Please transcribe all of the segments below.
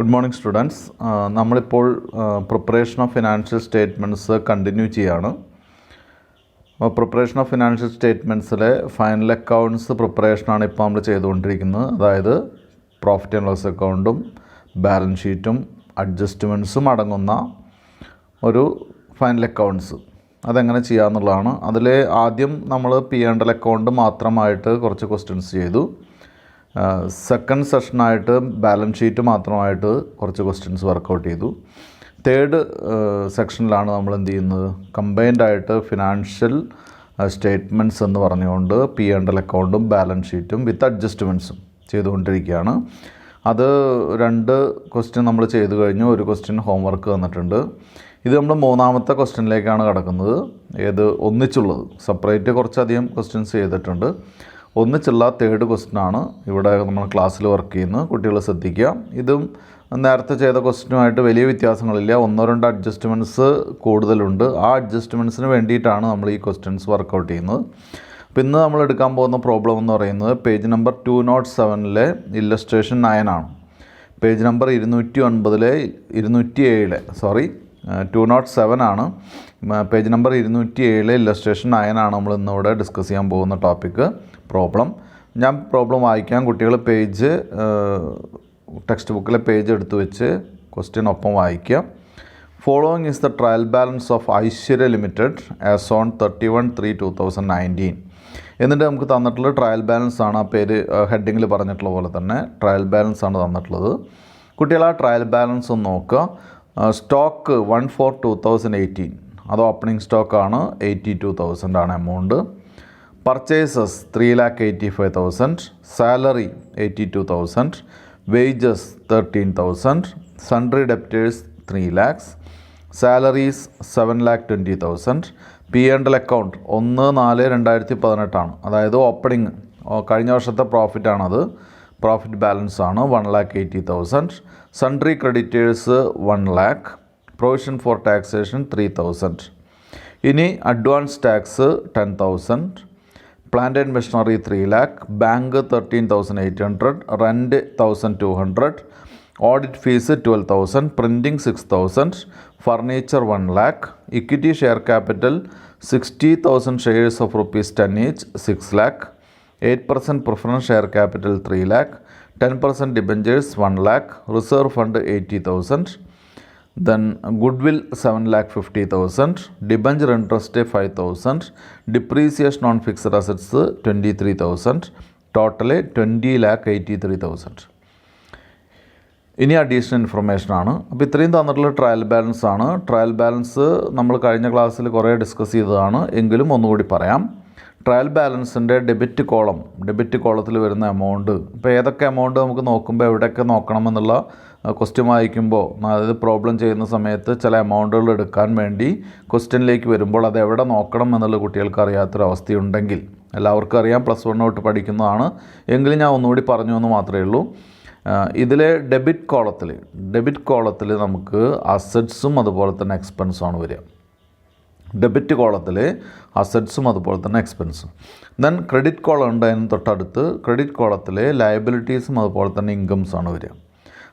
Good morning students. നമ്മളിപ്പോൾ preparation of financial statements continue ചെയ്യുകയാണ്. പ്രിപ്പറേഷൻ ഓഫ് ഫിനാൻഷ്യൽ സ്റ്റേറ്റ്മെൻറ്റ്സിലെ ഫൈനൽ അക്കൗണ്ട്സ് പ്രിപ്പറേഷനാണ് ഇപ്പോൾ നമ്മൾ ചെയ്തുകൊണ്ടിരിക്കുന്നത്. അതായത് പ്രോഫിറ്റ് ആൻഡ് ലോസ് അക്കൗണ്ടും ബാലൻസ് ഷീറ്റും അഡ്ജസ്റ്റ്മെൻറ്റ്സും അടങ്ങുന്ന ഒരു ഫൈനൽ അക്കൗണ്ട്സ് അതെങ്ങനെ ചെയ്യാമെന്നുള്ളതാണ്. അതിൽ ആദ്യം നമ്മൾ P&L അക്കൗണ്ട് മാത്രമായിട്ട് കുറച്ച് ക്വസ്റ്റ്യൻസ് ചെയ്തു. സെക്കൻഡ് സെഷനായിട്ട് ബാലൻസ് ഷീറ്റ് മാത്രമായിട്ട് കുറച്ച് ക്വസ്റ്റ്യൻസ് വർക്കൗട്ട് ചെയ്തു. തേർഡ് സെക്ഷനിലാണ് നമ്മൾ എന്ത് ചെയ്യുന്നത്, കമ്പൈൻഡ് ആയിട്ട് ഫിനാൻഷ്യൽ സ്റ്റേറ്റ്മെൻറ്റ്സ് എന്ന് പറഞ്ഞുകൊണ്ട് P&L അക്കൗണ്ടും ബാലൻസ് ഷീറ്റും വിത്ത് അഡ്ജസ്റ്റ്മെൻറ്റ്സും ചെയ്തുകൊണ്ടിരിക്കുകയാണ്. അത് 2 ക്വസ്റ്റ്യൻ നമ്മൾ ചെയ്തു കഴിഞ്ഞു. ഒരു ക്വസ്റ്റ്യൻ ഹോംവർക്ക് തന്നിട്ടുണ്ട്. ഇത് നമ്മൾ 3ാമത്തെ ക്വസ്റ്റ്യനിലേക്കാണ് കിടക്കുന്നത്. ഒന്നിച്ചുള്ളത് സെപ്പറേറ്റ് കുറച്ചധികം ക്വസ്റ്റ്യൻസ് ചെയ്തിട്ടുണ്ട്. ഒന്നിച്ചുള്ള തേർഡ് ക്വസ്റ്റ്യനാണ് ഇവിടെ നമ്മൾ ക്ലാസ്സിൽ വർക്ക് ചെയ്യുന്നത്. കുട്ടികൾ ശ്രദ്ധിക്കുക. ഇതും നേരത്തെ ചെയ്ത ക്വസ്റ്റ്യനുമായിട്ട് വലിയ വ്യത്യാസങ്ങളില്ല. 1-2 അഡ്ജസ്റ്റ്മെൻറ്റ്സ് കൂടുതലുണ്ട്. ആ അഡ്ജസ്റ്റ്മെൻറ്റ്സിന് വേണ്ടിയിട്ടാണ് നമ്മൾ ഈ ക്വസ്റ്റ്യൻസ് വർക്കൗട്ട് ചെയ്യുന്നത്. അപ്പോൾ ഇന്ന് നമ്മൾ എടുക്കാൻ പോകുന്ന പ്രോബ്ലം എന്ന് പറയുന്നത് പേജ് നമ്പർ 207 ഇല്ലസ്ട്രേഷൻ 9 ആണ്. പേജ് നമ്പർ 207 ആണ്. പേജ് നമ്പർ 207 ഇല്ലസ്ട്രേഷൻ 9 ആണ് നമ്മൾ ഇന്നിവിടെ ഡിസ്കസ് ചെയ്യാൻ പോകുന്ന ടോപ്പിക്ക് പ്രോബ്ലം. ഞാൻ പ്രോബ്ലം വായിക്കാം. കുട്ടികൾ പേജ് ടെക്സ്റ്റ് ബുക്കിലെ പേജ് എടുത്ത് വെച്ച് ക്വസ്റ്റ്യൻ ഒപ്പം വായിക്കുക. Following is the trial balance of Aishwarya limited as on 31/3/2019. എന്നിട്ട് നമുക്ക് തന്നിട്ടുള്ള ട്രയൽ ബാലൻസ് ആണ്. ആ പേര് ഹെഡിങ്ങിൽ പറഞ്ഞിട്ടുള്ള പോലെ തന്നെ ട്രയൽ ബാലൻസ് ആണ് തന്നിട്ടുള്ളത്. കുട്ടികൾ ആ ട്രയൽ ബാലൻസ് ഒന്ന് നോക്കുക. സ്റ്റോക്ക് 1/4/2018 അത് ഓപ്പണിംഗ് സ്റ്റോക്കാണ്. 82,000 ആണ് amount. Purchases 3,85,000. Salary 82,000. Wages 13,000. Sundry debtors 3 lakhs. Salaries 7,20,000. P&L account 1/4/2018 ആണ്. അതായത് ഓപ്പണിംഗ് കഴിഞ്ഞ വർഷത്തെ പ്രോഫിറ്റാണത്. പ്രോഫിറ്റ് ബാലൻസ് ആണ് 1,80,000. Sundry creditors 1 lakh. Provision for taxation 3,000. ഇനി advance tax 10,000. Plant and machinery 3 lakh. Bank 13,800. Rent 1,200. Audit fees 12,000. Printing 6,000. Furniture 1 lakh. Equity share capital 60,000 shares of ₹10 each 6 lakh. 8% preference share capital 3 lakh. 10% debentures 1 lakh. Reserve fund 80,000. Then goodwill 7,50,000. Debenture interest 5,000. Depreciation on fixed assets 23,000. Total 20,83,000. ഇനി additional ഇൻഫർമേഷനാണ്. അപ്പോൾ ഇത്രയും തന്നിട്ടുള്ള trial balance ആണ്. Trial balance നമ്മൾ കഴിഞ്ഞ ക്ലാസ്സിൽ കുറേ discuss ചെയ്തതാണ്. എങ്കിലും ഒന്നുകൂടി പറയാം. ട്രയൽ ബാലൻസിൻ്റെ ഡെബിറ്റ് കോളത്തിൽ വരുന്ന എമൗണ്ട്, ഇപ്പോൾ ഏതൊക്കെ എമൗണ്ട് നമുക്ക് നോക്കുമ്പോൾ എവിടെയൊക്കെ നോക്കണമെന്നുള്ള ക്വസ്റ്റ്യൻ വായിക്കുമ്പോൾ, അതായത് പ്രോബ്ലം ചെയ്യുന്ന സമയത്ത് ചില എമൗണ്ടുകൾ എടുക്കാൻ വേണ്ടി ക്വസ്റ്റ്യനിലേക്ക് വരുമ്പോൾ അത് എവിടെ നോക്കണം എന്നുള്ള കുട്ടികൾക്ക് അറിയാത്തൊരവസ്ഥയുണ്ടെങ്കിൽ, എല്ലാവർക്കും അറിയാം, +1 തൊട്ട് പഠിക്കുന്നതാണ്, എങ്കിലും ഞാൻ ഒന്നുകൂടി പറഞ്ഞു എന്ന് മാത്രമേ ഉള്ളൂ. ഇതിലെ ഡെബിറ്റ് കോളത്തിൽ നമുക്ക് അസറ്റ്സും അതുപോലെ തന്നെ എക്സ്പെൻസുമാണ് വരിക. ഡെബിറ്റ് കോളത്തിൽ അസറ്റ്സും അതുപോലെ തന്നെ എക്സ്പെൻസും. ദെൻ ക്രെഡിറ്റ് കോളം ഉണ്ട്. അതിന് തൊട്ടടുത്ത് ക്രെഡിറ്റ് കോളത്തിൽ ലയബിലിറ്റീസും അതുപോലെ തന്നെ ഇൻകംസാണ് വരിക.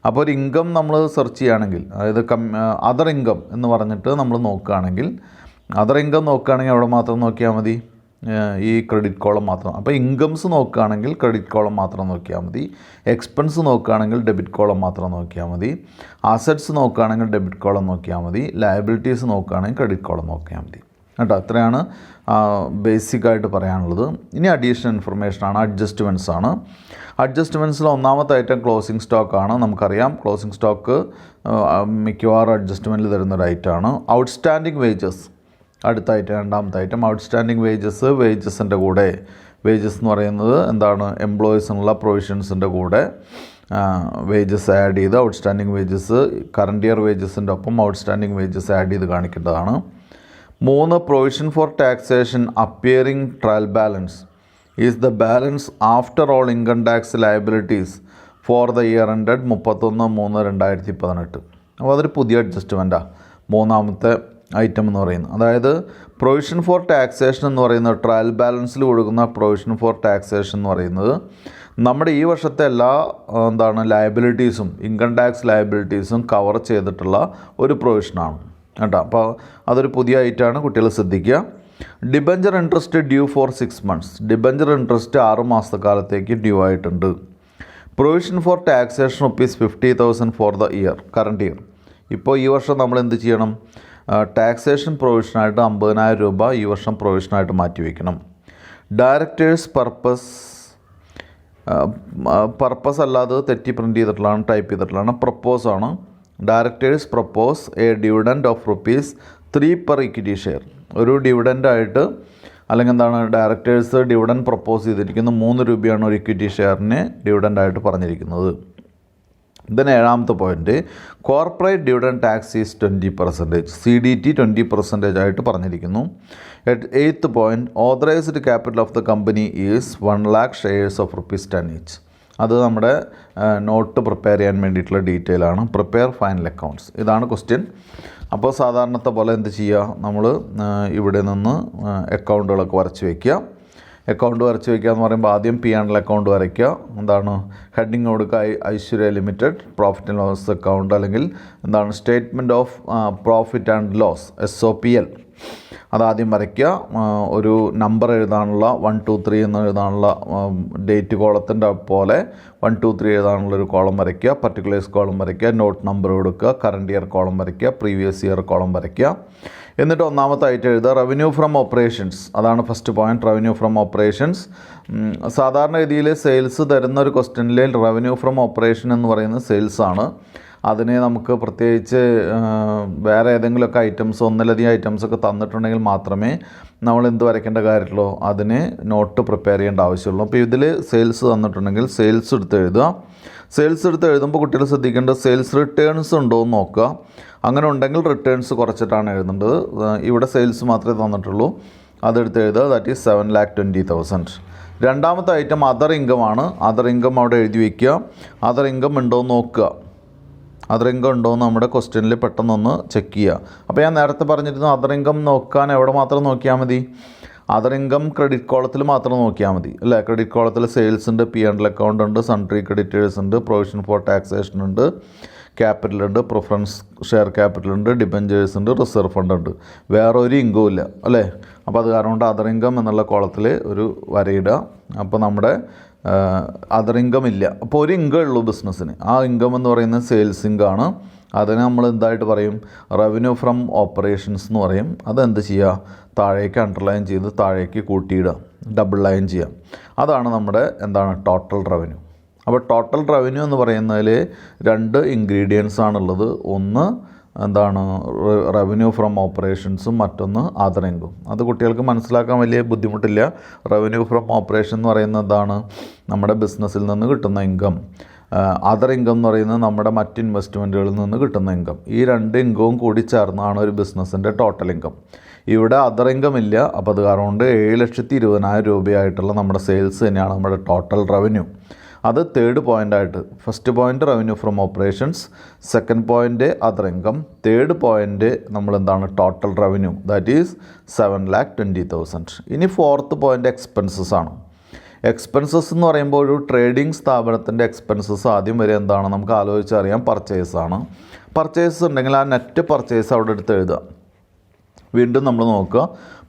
അപ്പോൾ ഒരു ഇൻകം നമ്മൾ സെർച്ച് ചെയ്യുകയാണെങ്കിൽ, അതായത് അതർ ഇൻകം എന്ന് പറഞ്ഞിട്ട് നമ്മൾ നോക്കുകയാണെങ്കിൽ അവിടെ മാത്രം നോക്കിയാൽ മതി, ഈ ക്രെഡിറ്റ് കോളം മാത്രം. അപ്പോൾ ഇൻകംസ് നോക്കുകയാണെങ്കിൽ ക്രെഡിറ്റ് കോളം മാത്രം നോക്കിയാൽ മതി. എക്സ്പെൻസ് നോക്കുകയാണെങ്കിൽ ഡെബിറ്റ് കോളം മാത്രം നോക്കിയാൽ മതി. അസറ്റ്സ് നോക്കുകയാണെങ്കിൽ ഡെബിറ്റ് കോളം നോക്കിയാൽ മതി. ലയബിലിറ്റീസ് നോക്കുകയാണെങ്കിൽ ക്രെഡിറ്റ് കോളം നോക്കിയാൽ മതി കേട്ടോ. അത്രയാണ് ബേസിക്കായിട്ട് പറയാനുള്ളത്. ഇനി അഡീഷണൽ ഇൻഫർമേഷനാണ്, അഡ്ജസ്റ്റ്മെൻറ്റ്സ് ആണ്. അഡ്ജസ്റ്റ്മെൻറ്റ്സിൽ 1ാമത്തെ ഐറ്റം ക്ലോസിംഗ് സ്റ്റോക്കാണ്. നമുക്കറിയാം ക്ലോസിംഗ് സ്റ്റോക്ക് മിക്കവാറും അഡ്ജസ്റ്റ്മെൻറ്റിൽ തരുന്നൊരു ഐറ്റമാണ്. ഔട്ട്സ്റ്റാൻഡിങ് വേജസ് അടുത്ത ഐറ്റം, 2ാമത്തെ ഐറ്റം. ഔട്ട്സ്റ്റാൻഡിങ് വേജസിൻ്റെ കൂടെ, വേജസ് എന്ന് പറയുന്നത് എന്താണ്, എംപ്ലോയീസിനുള്ള പ്രൊവിഷൻസിൻ്റെ കൂടെ വേജസ് ആഡ് ചെയ്ത് ഔട്ട്സ്റ്റാൻഡിങ് വേജസ് കറണ്ട് ഇയർ വേജസിൻ്റെ ഒപ്പം ഔട്ട്സ്റ്റാൻഡിങ് വേജസ് ആഡ് ചെയ്ത് കാണിക്കേണ്ടതാണ്. 3 provision for taxation appearing trial balance is the balance after all income tax liabilities four the year ended 31/3/2018. അപ്പോൾ അതൊരു പുതിയ അഡ്ജസ്റ്റ്മെൻറ്റാണ്. 3ാമത്തെ ഐറ്റം എന്ന് പറയുന്നത്. അതായത് പ്രൊവിഷൻ ഫോർ ടാക്സേഷൻ എന്ന് പറയുന്നത് ട്രയൽ ബാലൻസിൽ കൊടുക്കുന്ന പ്രൊവിഷൻ ഫോർ ടാക്സേഷൻ എന്ന് പറയുന്നത് നമ്മുടെ ഈ വർഷത്തെ എല്ലാ ലയബിലിറ്റീസും ഇൻകം ടാക്സ് ലയബിലിറ്റീസും കവർ ചെയ്തിട്ടുള്ള ഒരു പ്രൊവിഷനാണ് കേട്ടോ. അപ്പോൾ അതൊരു പുതിയ ഐറ്റമാണ്, കുട്ടികൾ ശ്രദ്ധിക്കുക. Debenture interest due for 6 months. Debenture interest 6 മാസക്കാലത്തേക്ക് ഡ്യൂ ആയിട്ടുണ്ട്. Provision for taxation ₹50,000 for the year, current year. ഇപ്പോൾ ഈ വർഷം നമ്മൾ എന്ത് ചെയ്യണം? ടാക്സേഷൻ പ്രൊവിഷനായിട്ട് ₹50,000 ഈ വർഷം പ്രൊവിഷനായിട്ട് മാറ്റിവെക്കണം. ഡയറക്ടേഴ്സ് പർപ്പസ് അല്ലാതെ തെറ്റി പ്രിൻറ്റ് ചെയ്തിട്ടുള്ളതാണ്, ടൈപ്പ് ചെയ്തിട്ടുള്ളതാണ്. പ്രപ്പോസാണ്. Directors propose a dividend of ₹3 per equity share. ഒരു ഡിവിഡൻ്റായിട്ട് അല്ലെങ്കിൽ ഡയറക്ടേഴ്സ് ഡിവിഡൻഡ് പ്രപ്പോസ് ചെയ്തിരിക്കുന്നത് ₹3 ഒരു ഇക്വിറ്റി ഷെയറിന് ഡിവിഡൻ്റായിട്ട് പറഞ്ഞിരിക്കുന്നത്. ഇതിന് 7ാമത്തെ point, corporate dividend tax is 20%, CDT 20% ആയിട്ട് പറഞ്ഞിരിക്കുന്നു. 8th point, authorised capital of the company is 1 lakh shares of ₹10 each. അത് നമ്മുടെ നോട്ട് പ്രിപ്പയർ ചെയ്യാൻ വേണ്ടിയിട്ടുള്ള ഡീറ്റെയിൽ ആണ്. പ്രിപ്പയർ ഫൈനൽ അക്കൗണ്ട്സ്, ഇതാണ് ക്വസ്റ്റ്യൻ. അപ്പോൾ സാധാരണത്തെ പോലെ എന്ത് ചെയ്യുക? നമ്മൾ ഇവിടെ നിന്ന് അക്കൗണ്ടുകളൊക്കെ വരച്ച് വയ്ക്കുക. അക്കൗണ്ട് വരച്ച് വയ്ക്കുക എന്ന് പറയുമ്പോൾ ആദ്യം P&L അക്കൗണ്ട് വരയ്ക്കുക. ഹെഡിങ് കൊടുക്കുക Aishwarya limited, profit and loss account, അല്ലെങ്കിൽ statement of profit and loss SOPL. അതാദ്യം വരയ്ക്കുക. ഒരു നമ്പർ എഴുതാനുള്ള 1, 2, 3 എന്ന് എഴുതാനുള്ള ഡേറ്റ് കോളത്തിൻ്റെ പോലെ 1, 2, 3 എഴുതാനുള്ളൊരു കോളം വരയ്ക്കുക. പർട്ടിക്കുലേഴ്സ് കോളം വരയ്ക്കുക. നോട്ട് നമ്പർ കൊടുക്കുക. കറണ്ട് ഇയർ കോളം വരയ്ക്കുക. പ്രീവിയസ് ഇയർ കോളം വരയ്ക്കുക. എന്നിട്ട് 1ാമത്തെ ആയിട്ട് എഴുതുക റവന്യൂ ഫ്രം ഓപ്പറേഷൻസ്. അതാണ് first point, revenue from operations. സാധാരണ രീതിയിൽ സെയിൽസ് തരുന്ന ഒരു ക്വസ്റ്റ്യനിൽ റവന്യൂ ഫ്രം ഓപ്പറേഷൻ എന്ന് പറയുന്നത് സെയിൽസാണ്. അതിനെ നമുക്ക് പ്രത്യേകിച്ച് വേറെ ഏതെങ്കിലുമൊക്കെ ഐറ്റംസ്, ഒന്നിലധികം ഐറ്റംസൊക്കെ തന്നിട്ടുണ്ടെങ്കിൽ മാത്രമേ നമ്മൾ എന്ത് വരയ്ക്കേണ്ട കാര്യമുള്ളൂ, അതിന് നോട്ട് പ്രിപ്പയർ ചെയ്യേണ്ട ആവശ്യമുള്ളൂ. അപ്പോൾ ഇതിൽ സെയിൽസ് തന്നിട്ടുണ്ടെങ്കിൽ സെയിൽസ് എടുത്ത് എഴുതുക. സെയിൽസ് എടുത്ത് എഴുതുമ്പോൾ കുട്ടികൾ ശ്രദ്ധിക്കേണ്ടത് സെയിൽസ് റിട്ടേൺസ് ഉണ്ടോ എന്ന് നോക്കുക. അങ്ങനെ ഉണ്ടെങ്കിൽ റിട്ടേൺസ് കുറച്ചിട്ടാണ് എഴുതേണ്ടത്. ഇവിടെ സെയിൽസ് മാത്രമേ തന്നിട്ടുള്ളൂ, അതെടുത്ത് എഴുതുക. That is 7,20,000. 2ാമത്തെ ഐറ്റം അതർ ഇൻകം ആണ്. അതർ ഇൻകം അവിടെ എഴുതി വയ്ക്കുക. അതർ ഇൻകം ഉണ്ടോ എന്ന് നോക്കുക. അതർ ഇൻകം ഉണ്ടോ എന്ന് നമ്മുടെ ക്വസ്റ്റ്യനിൽ പെട്ടെന്നൊന്ന് ചെക്ക് ചെയ്യുക. അപ്പോൾ ഞാൻ നേരത്തെ പറഞ്ഞിരുന്നു അതർ ഇൻകം നോക്കാൻ എവിടെ മാത്രം നോക്കിയാൽ മതി? അതർ ഇൻകം ക്രെഡിറ്റ് കോളത്തിൽ മാത്രം നോക്കിയാൽ മതി അല്ലേ? ക്രെഡിറ്റ് കോളത്തിൽ സെയിൽസ് ഉണ്ട്, P&L അക്കൗണ്ട് ഉണ്ട്, സൺട്രി ക്രെഡിറ്റേഴ്സ് ഉണ്ട്, പ്രൊവിഷൻ ഫോർ ടാക്സേഷൻ ഉണ്ട്, ക്യാപിറ്റൽ ഉണ്ട്, പ്രിഫറൻസ് ഷെയർ ക്യാപിറ്റൽ ഉണ്ട്, ഡിബഞ്ചേഴ്സ് ഉണ്ട്, റിസർവ് ഫണ്ട് ഉണ്ട്. വേറെ ഒരു ഇൻകവും ഇല്ല അല്ലേ? അപ്പോൾ അത് കാരണം കൊണ്ട് അതർ ഇൻകം എന്നുള്ള കോളത്തിൽ ഒരു വരയിടുക. അപ്പോൾ നമ്മുടെ അതർ ഇൻകം ഇല്ല. അപ്പോൾ ഒരു ഇൻകം ഉള്ളൂ ബിസിനസ്സിന്. ആ ഇൻകം എന്ന് പറയുന്നത് സെയിൽസ് ഇൻകം ആണ്. അതിനെ നമ്മൾ എന്തായിട്ട് പറയും? റവന്യൂ ഫ്രം ഓപ്പറേഷൻസ് എന്ന് പറയും. അതെന്ത് ചെയ്യുക? താഴേക്ക് അണ്ടർലൈൻ ചെയ്ത് താഴേക്ക് കൂട്ടിയിടുക, ഡബിൾ ലൈൻ ചെയ്യുക. അതാണ് നമ്മുടെ ടോട്ടൽ റവന്യൂ. അപ്പോൾ ടോട്ടൽ റവന്യൂ എന്ന് പറയുന്നതിൽ 2 ഇൻഗ്രീഡിയൻസ് ആണുള്ളത്. ഒന്ന് റവന്യൂ ഫ്രം ഓപ്പറേഷൻസും മറ്റൊന്ന് അതർ ഇൻകം. അത് കുട്ടികൾക്ക് മനസ്സിലാക്കാൻ വലിയ ബുദ്ധിമുട്ടില്ല. റവന്യൂ ഫ്രം ഓപ്പറേഷൻ എന്ന് പറയുന്നത് എന്താണ്? നമ്മുടെ ബിസിനസ്സിൽ നിന്ന് കിട്ടുന്ന ഇൻകം. അതർ ഇൻകം എന്ന് പറയുന്നത് നമ്മുടെ മറ്റ് ഇൻവെസ്റ്റ്മെൻറ്റുകളിൽ നിന്ന് കിട്ടുന്ന ഇൻകം. ഈ 2 ഇൻകവും കൂടി ചേർന്നാണ് ഒരു ബിസിനസ്സിൻ്റെ ടോട്ടൽ ഇൻകം. ഇവിടെ അതർ ഇൻകം ഇല്ല. അപ്പോൾ അത് കാരണം കൊണ്ട് 7,20,000 രൂപയായിട്ടുള്ള നമ്മുടെ സെയിൽസ് തന്നെയാണ് നമ്മുടെ ടോട്ടൽ റവന്യൂ. അത് 3rd പോയിൻ്റായിട്ട്, first point revenue from operations, 2nd point other income, 3rd point total revenue, that is 7,20,000. ഇനി 4th പോയിൻ്റ് എക്സ്പെൻസസ് ആണ്. എക്സ്പെൻസസ് എന്ന് പറയുമ്പോൾ ഒരു ട്രേഡിംഗ് സ്ഥാപനത്തിൻ്റെ എക്സ്പെൻസസ് ആദ്യം വരെ നമുക്ക് ആലോചിച്ചറിയാം, പർച്ചേസാണ്. പർച്ചേസ് ഉണ്ടെങ്കിൽ ആ നെറ്റ് പർച്ചേസ് അവിടെ എടുത്ത് എഴുതുക. വീണ്ടും നമ്മൾ നോക്കുക,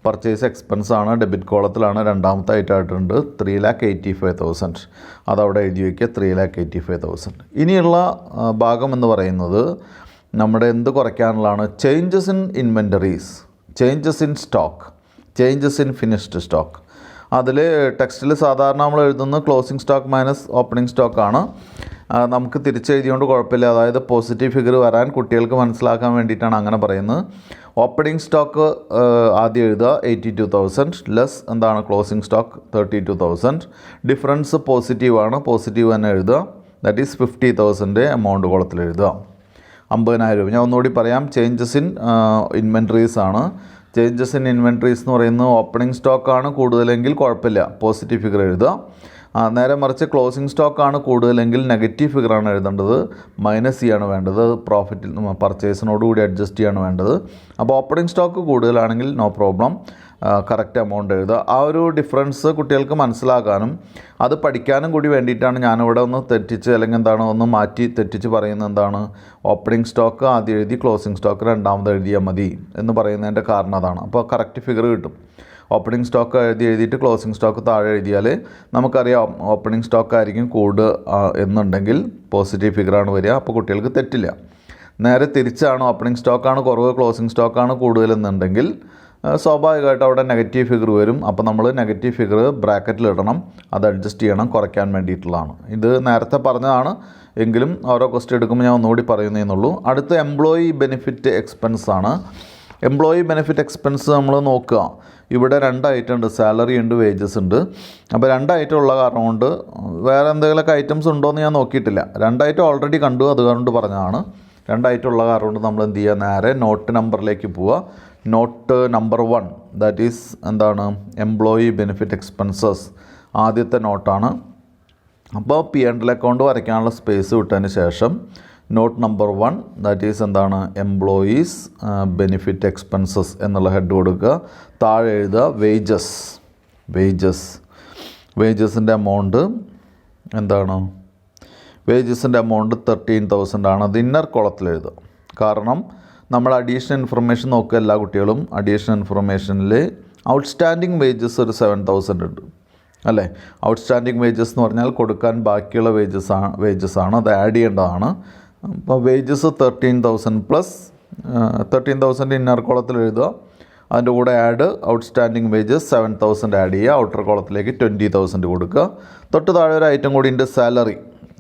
പർച്ചേസ് എക്സ്പെൻസ് ആണ്, ഡെബിറ്റ് കോളത്തിലാണ്. 2ാമത്തെ ആയിട്ടുണ്ട് 3,85,000. അതവിടെ എഴുതി വയ്ക്കുക, 3,85,000. ഇനിയുള്ള ഭാഗം എന്ന് പറയുന്നത് നമ്മുടെ എന്ത് കുറയ്ക്കാനുള്ളതാണ്? Changes in inventories, changes in stock, changes in finished stock. അതിൽ ടെക്സ്റ്റിൽ സാധാരണ നമ്മൾ എഴുതുന്നത് ക്ലോസിംഗ് സ്റ്റോക്ക് മൈനസ് ഓപ്പണിംഗ് സ്റ്റോക്കാണ്. നമുക്ക് തിരിച്ചെഴുതിയോണ്ട് കുഴപ്പമില്ല. അതായത് പോസിറ്റീവ് ഫിഗർ വരാൻ കുട്ടികൾക്ക് മനസ്സിലാക്കാൻ വേണ്ടിയിട്ടാണ് അങ്ങനെ പറയുന്നത്. ഓപ്പണിംഗ് സ്റ്റോക്ക് ആദ്യം എഴുതുക 82,000 ലെസ് ക്ലോസിംഗ് സ്റ്റോക്ക് 32,000. ഡിഫറൻസ് പോസിറ്റീവാണ്, പോസിറ്റീവ് തന്നെ എഴുതുക. ദാറ്റ് ഈസ് 50,000 എമൗണ്ട് കോളത്തിൽ എഴുതുക. 50,000 രൂപ. ഞാൻ ഒന്നുകൂടി പറയാം, ചേഞ്ചസ് ഇൻ ഇൻവെൻട്രീസ് ആണ്. ചേഞ്ചസ് ഇൻ ഇൻവെൻട്രീസ് എന്ന് പറയുന്നത് ഓപ്പണിംഗ് സ്റ്റോക്കാണ് കൂടുതലെങ്കിൽ കുഴപ്പമില്ല, പോസിറ്റീവ് ഫിഗർ എഴുതുക. നേരെ മറിച്ച് ക്ലോസിംഗ് സ്റ്റോക്കാണ് കൂടുതലെങ്കിൽ നെഗറ്റീവ് ഫിഗറാണ് എഴുതേണ്ടത്, -C ആണ് വേണ്ടത്. പ്രോഫിറ്റിൽ പർച്ചേസിനോടുകൂടി അഡ്ജസ്റ്റ് ചെയ്യാണ് വേണ്ടത്. അപ്പോൾ ഓപ്പണിംഗ് സ്റ്റോക്ക് കൂടുതലാണെങ്കിൽ നോ പ്രോബ്ലം, കറക്റ്റ് എമൗണ്ട് എഴുതുക. ആ ഒരു ഡിഫറൻസ് കുട്ടികൾക്ക് മനസ്സിലാക്കാനും അത് പഠിക്കാനും കൂടി വേണ്ടിയിട്ടാണ് ഞാനിവിടെ ഒന്ന് തെറ്റിച്ച് അല്ലെങ്കിൽ എന്താണ് ഒന്ന് മാറ്റി തെറ്റിച്ച് പറയുന്നത്. എന്താണ്, ഓപ്പണിംഗ് സ്റ്റോക്ക് ആദ്യം എഴുതി ക്ലോസിംഗ് സ്റ്റോക്ക് രണ്ടാമത് എഴുതിയാൽ മതി എന്ന് പറയുന്നതിൻ്റെ കാരണം അതാണ്. അപ്പോൾ കറക്റ്റ് ഫിഗർ കിട്ടും. ഓപ്പണിംഗ് സ്റ്റോക്ക് എഴുതിയിട്ട് ക്ലോസിംഗ് സ്റ്റോക്ക് താഴെ എഴുതിയാൽ നമുക്കറിയാം ഓപ്പണിംഗ് സ്റ്റോക്ക് ആയിരിക്കും എന്നുണ്ടെങ്കിൽ പോസിറ്റീവ് ഫിഗറാണ് വരിക. അപ്പോൾ കുട്ടികൾക്ക് തെറ്റില്ല. നേരെ തിരിച്ചാണ്, ഓപ്പണിംഗ് സ്റ്റോക്കാണ് കുറവ് ക്ലോസിംഗ് സ്റ്റോക്കാണ് കൂടുതലെന്നുണ്ടെങ്കിൽ സ്വാഭാവികമായിട്ട് അവിടെ നെഗറ്റീവ് ഫിഗർ വരും. അപ്പോൾ നമ്മൾ നെഗറ്റീവ് ഫിഗർ ബ്രാക്കറ്റിലിടണം, അത് അഡ്ജസ്റ്റ് ചെയ്യണം, കുറയ്ക്കാൻ വേണ്ടിയിട്ടുള്ളതാണ്. ഇത് നേരത്തെ പറഞ്ഞതാണ് എങ്കിലും ഓരോ ക്വസ്റ്റ്യൻ എടുക്കുമ്പോൾ ഞാൻ ഒന്നുകൂടി പറയുന്നതെന്നുള്ളൂ. അടുത്ത എംപ്ലോയി ബെനിഫിറ്റ് എക്സ്പെൻസ് ആണ്. എംപ്ലോയി ബെനിഫിറ്റ് എക്സ്പെൻസ് നമ്മൾ നോക്കുക, ഇവിടെ 2 ഐറ്റം ഉണ്ട്, സാലറി ഉണ്ട്, വേജസ് ഉണ്ട്. അപ്പോൾ 2 ഐറ്റം ഉള്ള കാരണം കൊണ്ട് വേറെ എന്തെങ്കിലുമൊക്കെ ഐറ്റംസ് ഉണ്ടോ എന്ന് ഞാൻ നോക്കിയിട്ടില്ല. 2 ഐറ്റം ഓൾറെഡി കണ്ടു, അതുകൊണ്ട് പറഞ്ഞതാണ്. 2 ഐറ്റം ഉള്ള കാരണം കൊണ്ട് നമ്മൾ എന്ത് ചെയ്യുക, നേരെ നോട്ട് നമ്പറിലേക്ക് പോവുക. നോട്ട് നമ്പർ 1 ദാറ്റ് ഈസ് എന്താണ്, എംപ്ലോയി ബെനിഫിറ്റ് എക്സ്പെൻസസ് ആദ്യത്തെ നോട്ടാണ്. അപ്പോൾ P&L അക്കൗണ്ട് വരയ്ക്കാനുള്ള സ്പേസ് വിട്ടതിന് ശേഷം നോട്ട് നമ്പർ 1 ദാറ്റ് ഈസ് എന്താണ്, എംപ്ലോയീസ് ബെനിഫിറ്റ് എക്സ്പെൻസസ് എന്നുള്ള ഹെഡ് കൊടുക്കുക. താഴെ എഴുതുക വേജസിൻ്റെ എമൗണ്ട് എന്താണ്, വേജസിൻ്റെ എമൗണ്ട് 13,000 ആണ്. അത് ഇന്നർ കോളത്തിൽ എഴുതുക. കാരണം നമ്മൾ അഡീഷണൽ ഇൻഫർമേഷൻ നോക്കുക, എല്ലാ കുട്ടികളും അഡീഷണൽ ഇൻഫർമേഷനിൽ ഔട്ട്സ്റ്റാൻഡിങ് വേജസ് ഒരു 7,000 ഉണ്ട് അല്ലേ. ഔട്ട്സ്റ്റാൻഡിങ് വേജസ് എന്ന് പറഞ്ഞാൽ കൊടുക്കാൻ ബാക്കിയുള്ള വേജസ് ആണ്, അത് ആഡ് ചെയ്യേണ്ടതാണ്. അപ്പോൾ വേജസ് 13,000 പ്ലസ് 13,000 ഇന്നർ കോളത്തിൽ എഴുതുക. അതിൻ്റെ കൂടെ ആഡ് ഔട്ട്സ്റ്റാൻഡിങ് വേജസ് 7,000 ആഡ് ചെയ്യുക. ഔട്ടർ കോളത്തിലേക്ക് 20,000 കൊടുക്കുക. തൊട്ട് താഴെ ഒരു ഐറ്റം കൂടി ഉണ്ട്, സാലറി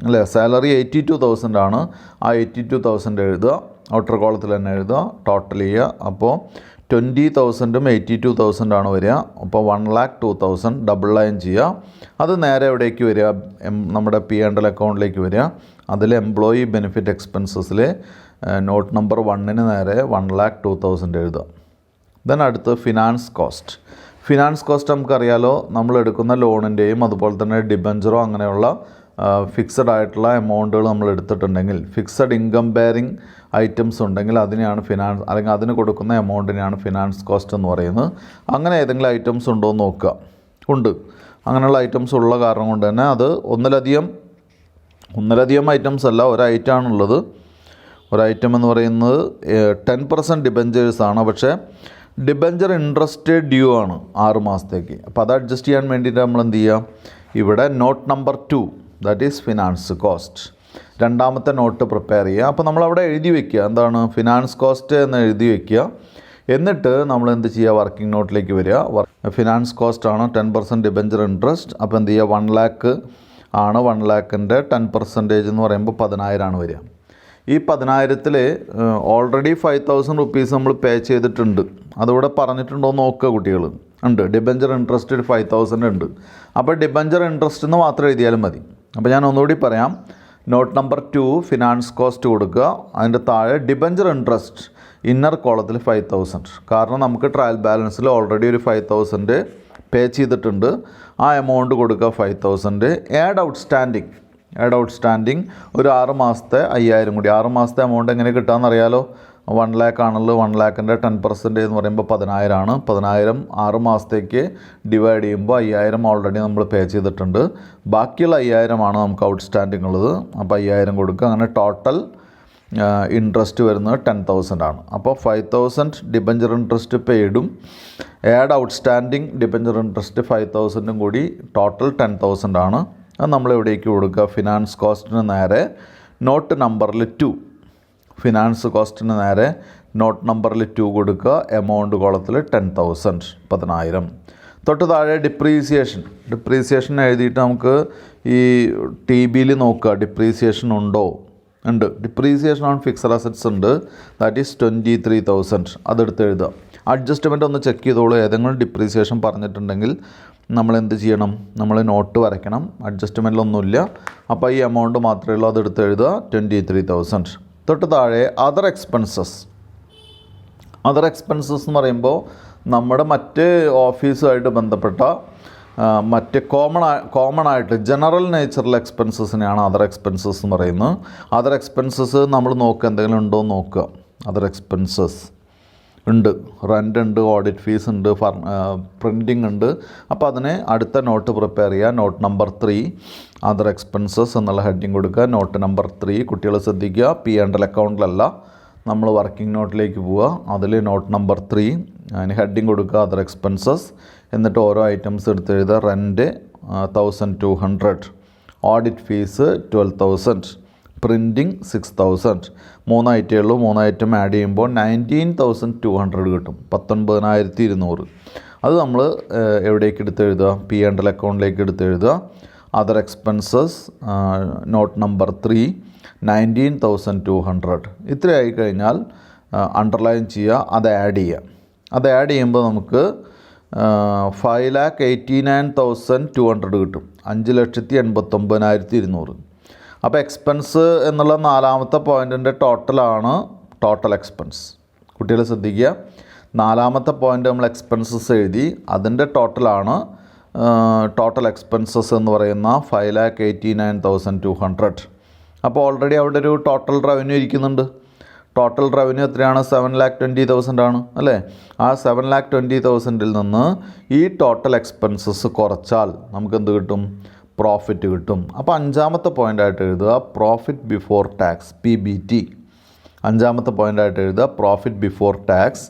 അല്ലേ. സാലറി 82,000 ആണ്. ആ 82,000 എഴുതുക, ഔട്ടർ കോളത്തിൽ തന്നെ എഴുതുക, ടോട്ടൽ ചെയ്യുക. അപ്പോൾ 20,000ഉം 82,000 ആണ് വരിക. അപ്പോൾ 1,02,000 ഡബിൾ ലൈൻ ചെയ്യുക. അത് നേരെ എവിടേക്ക് വരിക, നമ്മുടെ P&L അക്കൗണ്ടിലേക്ക് വരിക. അതിൽ എംപ്ലോയി ബെനിഫിറ്റ് എക്സ്പെൻസസിൽ നോട്ട് നമ്പർ 1ന് നേരെ 1,02,000 എഴുതുക. ദെൻ അടുത്ത് ഫിനാൻസ് കോസ്റ്റ് നമുക്കറിയാലോ, നമ്മൾ എടുക്കുന്ന ലോണിൻ്റെയും അതുപോലെ തന്നെ ഡിബഞ്ചറോ അങ്ങനെയുള്ള ഫിക്സഡ് ആയിട്ടുള്ള എമൗണ്ടുകൾ നമ്മൾ എടുത്തിട്ടുണ്ടെങ്കിൽ, ഫിക്സഡ് ഇൻകം ബെയറിംഗ് ഐറ്റംസ് ഉണ്ടെങ്കിൽ അതിനെയാണ് ഫിനാൻസ്, അല്ലെങ്കിൽ അതിന് കൊടുക്കുന്ന എമൗണ്ടിനെയാണ് ഫിനാൻസ് കോസ്റ്റ് എന്ന് പറയുന്നത്. അങ്ങനെ ഏതെങ്കിലും ഐറ്റംസ് ഉണ്ടോ എന്ന് നോക്കുക. ഉണ്ട്, അങ്ങനെയുള്ള ഐറ്റംസ് ഉള്ള കാരണം കൊണ്ട് തന്നെ അത് ഒന്നിലധികം ഐറ്റംസ് അല്ല, ഒരു ഐറ്റമാണുള്ളത്. ഒരു ഐറ്റം എന്ന് പറയുന്നത് 10% ഡിബഞ്ചേഴ്സാണ്. പക്ഷേ ഡിബഞ്ചർ ഇൻട്രസ്റ്റ് ഡ്യൂ ആണ് 6 മാസത്തേക്ക്. അപ്പോൾ അത് അഡ്ജസ്റ്റ് ചെയ്യാൻ വേണ്ടിയിട്ട് നമ്മൾ എന്ത് ചെയ്യുക, ഇവിടെ not number 2 that is finance cost, രണ്ടാമത്തെ നോട്ട് പ്രിപ്പയർ ചെയ്യുക. അപ്പോൾ നമ്മളവിടെ എഴുതി വയ്ക്കുക, എന്താണ് ഫിനാൻസ് കോസ്റ്റ് എന്ന് എഴുതി വയ്ക്കുക. എന്നിട്ട് നമ്മൾ എന്ത് ചെയ്യുക, വർക്കിംഗ് നോട്ടിലേക്ക് വരിക. ഫിനാൻസ് കോസ്റ്റ് ആണ് 10% ഡിബഞ്ചർ ഇൻട്രസ്റ്റ്. അപ്പോൾ എന്ത് ചെയ്യുക, 1 lakh ആണ്. 1 lakhൻ്റെ 10% എന്ന് പറയുമ്പോൾ 10,000 ആണ് വരിക. ഈ 10,000-ൽ ഓൾറെഡി 5,000 rupees നമ്മൾ പേ ചെയ്തിട്ടുണ്ട്. അതിവിടെ പറഞ്ഞിട്ടുണ്ടോ എന്ന് നോക്കുക കുട്ടികൾ. ഉണ്ട്, ഡിബഞ്ചർ ഇൻട്രസ്റ്റ് 5,000 ഉണ്ട്. അപ്പോൾ ഡിബഞ്ചർ ഇൻട്രസ്റ്റ് എന്ന് മാത്രം എഴുതിയാലും മതി. അപ്പോൾ ഞാൻ ഒന്നുകൂടി പറയാം, നോട്ട് നമ്പർ 2 ഫിനാൻസ് കോസ്റ്റ് കൊടുക്കുക. അതിൻ്റെ താഴെ ഡിബഞ്ചർ ഇൻട്രസ്റ്റ് ഇന്നർ കോളത്തിൽ 5,000. കാരണം നമുക്ക് ട്രയൽ ബാലൻസിൽ ഓൾറെഡി ഒരു 5,000 പേ ചെയ്തിട്ടുണ്ട്. ആ എമൗണ്ട് കൊടുക്കുക 5,000. ആഡ് ഔട്ട്സ്റ്റാൻഡിങ് ഒരു 6 മാസത്തെ 5,000 കൂടി. 6 മാസത്തെ എമൗണ്ട് എങ്ങനെ കിട്ടാമെന്ന് അറിയാലോ. 1 lakh ആണല്ലോ. 1 lakhൻ്റെ 10% എന്ന് പറയുമ്പോൾ 10,000 ആണ്. 10,000 6 മാസത്തേക്ക് ഡിവൈഡ് ചെയ്യുമ്പോൾ 5,000 ഓൾറെഡി നമ്മൾ പേ ചെയ്തിട്ടുണ്ട്. ബാക്കിയുള്ള 5,000 ആണ് നമുക്ക് ഔട്ട്സ്റ്റാൻഡിങ് ഉള്ളത്. അപ്പോൾ 5,000 കൊടുക്കുക. അങ്ങനെ ടോട്ടൽ ഇൻട്രസ്റ്റ് വരുന്നത് 10,000 ആണ്. അപ്പോൾ 5,000 ഡിബഞ്ചർ ഇൻട്രസ്റ്റ് പെയ്ഡും ആഡ് ഔട്ട്സ്റ്റാൻഡിങ് ഡിബഞ്ചർ ഇൻട്രസ്റ്റ് 5,000 കൂടി ടോട്ടൽ 10,000 ആണ്. അത് നമ്മൾ എവിടേക്ക് കൊടുക്കുക, ഫിനാൻസ് കോസ്റ്റിന് നേരെ നോട്ട് നമ്പറിൽ 2, ഫിനാൻസ് കോസ്റ്റിന് നേരെ നോട്ട് നമ്പറിൽ 2 കൊടുക്കുക. എമൗണ്ട് കോളത്തിൽ 10,000 10,000. തൊട്ട് താഴെ ഡിപ്രീസിയേഷൻ എഴുതിയിട്ട് നമുക്ക് ഈ TBയിൽ നോക്കുക, ഡിപ്രീസിയേഷൻ ഉണ്ട്. ഡിപ്രീസിയേഷൻ ഓൺ ഫിക്സഡ് അസറ്റ്സ് ഉണ്ട്, ദാറ്റ് ഈസ് 23,000. അതെടുത്ത് എഴുതുക. അഡ്ജസ്റ്റ്മെൻ്റ് ഒന്ന് ചെക്ക് ചെയ്തോളൂ. ഏതെങ്കിലും ഡിപ്രീസിയേഷൻ പറഞ്ഞിട്ടുണ്ടെങ്കിൽ നമ്മൾ എന്ത് ചെയ്യണം, നമ്മൾ നോട്ട് വരയ്ക്കണം. അഡ്ജസ്റ്റ്മെൻറ്റിലൊന്നുമില്ല. അപ്പോൾ ഈ എമൗണ്ട് മാത്രമേ ഉള്ളൂ, അതെടുത്ത് എഴുതുക 23,000. തൊട്ട് താഴെ അതർ എക്സ്പെൻസസ് എന്ന് പറയുമ്പോൾ നമ്മുടെ മറ്റ് ഓഫീസുമായിട്ട് ബന്ധപ്പെട്ട മറ്റ് കോമൺ ആയിട്ട് ജനറൽ നേച്ചറൽ എക്സ്പെൻസസിനെയാണ് അതർ എക്സ്പെൻസസ് എന്ന് പറയുന്നത്. അതർ എക്സ്പെൻസസ് നമ്മൾ നോക്കുക, എന്തെങ്കിലും ഉണ്ടോ എന്ന് നോക്കുക. അതർ എക്സ്പെൻസസ് ഉണ്ട്, റെൻ്റ് ഉണ്ട്, ഓഡിറ്റ് ഫീസ് ഉണ്ട്, പ്രിൻറ്റിങ് ഉണ്ട്. അപ്പോൾ അതിന് അടുത്ത നോട്ട് പ്രിപ്പയർ ചെയ്യുക. നോട്ട് നമ്പർ 3 അതർ എക്സ്പെൻസസ് എന്നുള്ള ഹെഡിങ് കൊടുക്കുക. നോട്ട് നമ്പർ 3 കുട്ടികൾ ശ്രദ്ധിക്കുക, P&L അക്കൗണ്ടിലല്ല, നമ്മൾ വർക്കിംഗ് നോട്ടിലേക്ക് പോവുക. അതിൽ നോട്ട് നമ്പർ 3 അതിന് ഹെഡിങ് കൊടുക്കുക അതർ എക്സ്പെൻസസ്. എന്നിട്ട് ഓരോ ഐറ്റംസ് എടുത്ത് എഴുതുക. Rent 1200, audit fees 12,000, printing 6,000. 3 ഐറ്റമേ ഉള്ളൂ. 3 ഐറ്റം ആഡ് ചെയ്യുമ്പോൾ 19,200 കിട്ടും, 19,200. അത് നമ്മൾ എവിടേക്ക് എടുത്ത് എഴുതുക? P&L അക്കൗണ്ടിലേക്ക് എടുത്ത് എഴുതുക. Other expenses not number 3 19,200. ഇത്രയായി കഴിഞ്ഞാൽ അണ്ടർലൈൻ ചെയ്യുക, അത് ആഡ് ചെയ്യുക. അത് ആഡ് ചെയ്യുമ്പോൾ നമുക്ക് 5,89,200 കിട്ടും, 5,89,200. അപ്പോൾ എക്സ്പെൻസ് എന്നുള്ള 4ാമത്തെ പോയിൻറ്റിൻ്റെ ടോട്ടലാണ് ടോട്ടൽ എക്സ്പെൻസ്. കുട്ടികൾ ശ്രദ്ധിക്കുക, 4ാമത്തെ പോയിൻ്റ് നമ്മൾ എക്സ്പെൻസസ് എഴുതി, അതിൻ്റെ ടോട്ടലാണ് ടോട്ടൽ എക്സ്പെൻസസ് എന്ന് പറയുന്ന 5,89,200. അപ്പോൾ ഓൾറെഡി അവിടെ ഒരു ടോട്ടൽ റവന്യൂ ഇരിക്കുന്നുണ്ട്. ടോട്ടൽ റവന്യൂ എത്രയാണ്? 7,20,000 ആണ് അല്ലേ? ആ 7,20,000 നിന്ന് ഈ ടോട്ടൽ എക്സ്പെൻസസ് കുറച്ചാൽ നമുക്ക് എന്ത് കിട്ടും? പ്രോഫിറ്റ് കിട്ടും. അപ്പോൾ 5ാമത്തെ പോയിൻ്റായിട്ട് എഴുതുക പ്രോഫിറ്റ് ബിഫോർ ടാക്സ്, PBT. 5ാമത്തെ പോയിൻ്റായിട്ട് എഴുതുക profit before tax,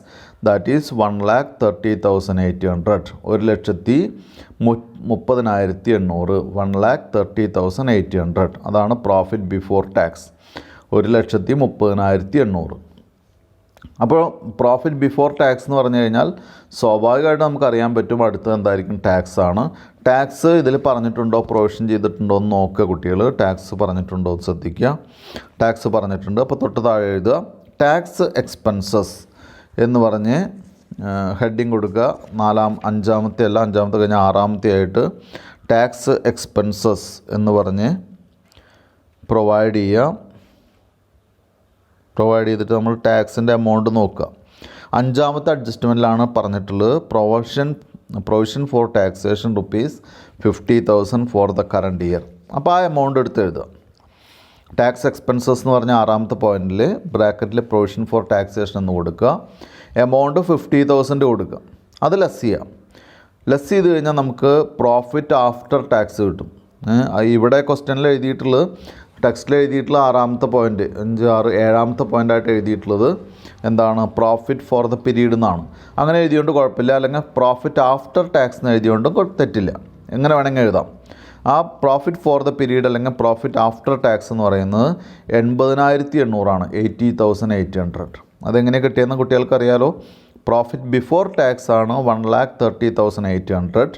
that is 1,30,800, 1,30,800, 1,30,800. അതാണ് പ്രോഫിറ്റ് ബിഫോർ ടാക്സ്, 1,30,800. അപ്പോൾ പ്രോഫിറ്റ് ബിഫോർ ടാക്സ് എന്ന് പറഞ്ഞു കഴിഞ്ഞാൽ സ്വാഭാവികമായിട്ട് നമുക്കറിയാൻ പറ്റും അടുത്തത് എന്തായിരിക്കും? ടാക്സ് ആണ്. ടാക്സ് ഇതിൽ പറഞ്ഞിട്ടുണ്ടോ, പ്രൊവിഷൻ ചെയ്തിട്ടുണ്ടോ എന്ന് നോക്കുക കുട്ടികൾ. ടാക്സ് പറഞ്ഞിട്ടുണ്ടോ എന്ന് ശ്രദ്ധിക്കുക. ടാക്സ് പറഞ്ഞിട്ടുണ്ട്. അപ്പോൾ തൊട്ട് താഴെ എഴുതുക ടാക്സ് എക്സ്പെൻസസ് എന്ന് പറഞ്ഞ് ഹെഡിങ് കൊടുക്കുക. 5ാമത്തെ അല്ല, 5ാമത്തെ കഴിഞ്ഞാൽ 6ാമത്തെ ആയിട്ട് ടാക്സ് എക്സ്പെൻസസ് എന്ന് പറഞ്ഞ് പ്രൊവൈഡ് ചെയ്യുക. പ്രൊവൈഡ് ചെയ്തിട്ട് നമ്മൾ ടാക്സിൻ്റെ എമൗണ്ട് നോക്കുക. 5ാമത്തെ അഡ്ജസ്റ്റ്മെൻറ്റിലാണ് പറഞ്ഞിട്ടുള്ളത് provision for taxation ₹50,000 for the current year. അപ്പോൾ ആ എമൗണ്ട് എടുത്ത് എഴുതുക. ടാക്സ് എക്സ്പെൻസസ് എന്ന് പറഞ്ഞ 6ാമത്തെ പോയിൻറ്റിൽ ബ്രാക്കറ്റിൽ പ്രൊവിഷൻ ഫോർ ടാക്സേഷൻ എന്ന് കൊടുക്കുക. എമൗണ്ട് 50,000 കൊടുക്കുക. അത് ലെസ് ചെയ്യാം. ലെസ് ചെയ്ത് കഴിഞ്ഞാൽ നമുക്ക് പ്രോഫിറ്റ് ആഫ്റ്റർ ടാക്സ് കിട്ടും. ഇവിടെ ക്വസ്റ്റ്യനിൽ എഴുതിയിട്ടുള്ളത്, ടെക്സ്റ്റിൽ എഴുതിയിട്ടുള്ള 6ാമത്തെ പോയിൻറ്റ്, 5, 6, 7ാമത്തെ പോയിൻ്റായിട്ട് എഴുതിയിട്ടുള്ളത് എന്താണ്? പ്രോഫിറ്റ് ഫോർ ദ പീരീഡ് എന്നാണ്. അങ്ങനെ എഴുതിയോണ്ട് കുഴപ്പമില്ല. അല്ലെങ്കിൽ പ്രോഫിറ്റ് ആഫ്റ്റർ ടാക്സ് എന്ന് എഴുതിയോണ്ടും തെറ്റില്ല. എങ്ങനെ വേണമെങ്കിൽ എഴുതാം. ആ പ്രോഫിറ്റ് ഫോർ ദ പീരീഡ് അല്ലെങ്കിൽ പ്രോഫിറ്റ് ആഫ്റ്റർ ടാക്സ് എന്ന് പറയുന്നത് 80,800 ആണ്, 80,800. അതെങ്ങനെ കിട്ടിയെന്ന് കുട്ടികൾക്ക് അറിയാലോ. പ്രോഫിറ്റ് ബിഫോർ ടാക്സ് ആണ് 1,30,800.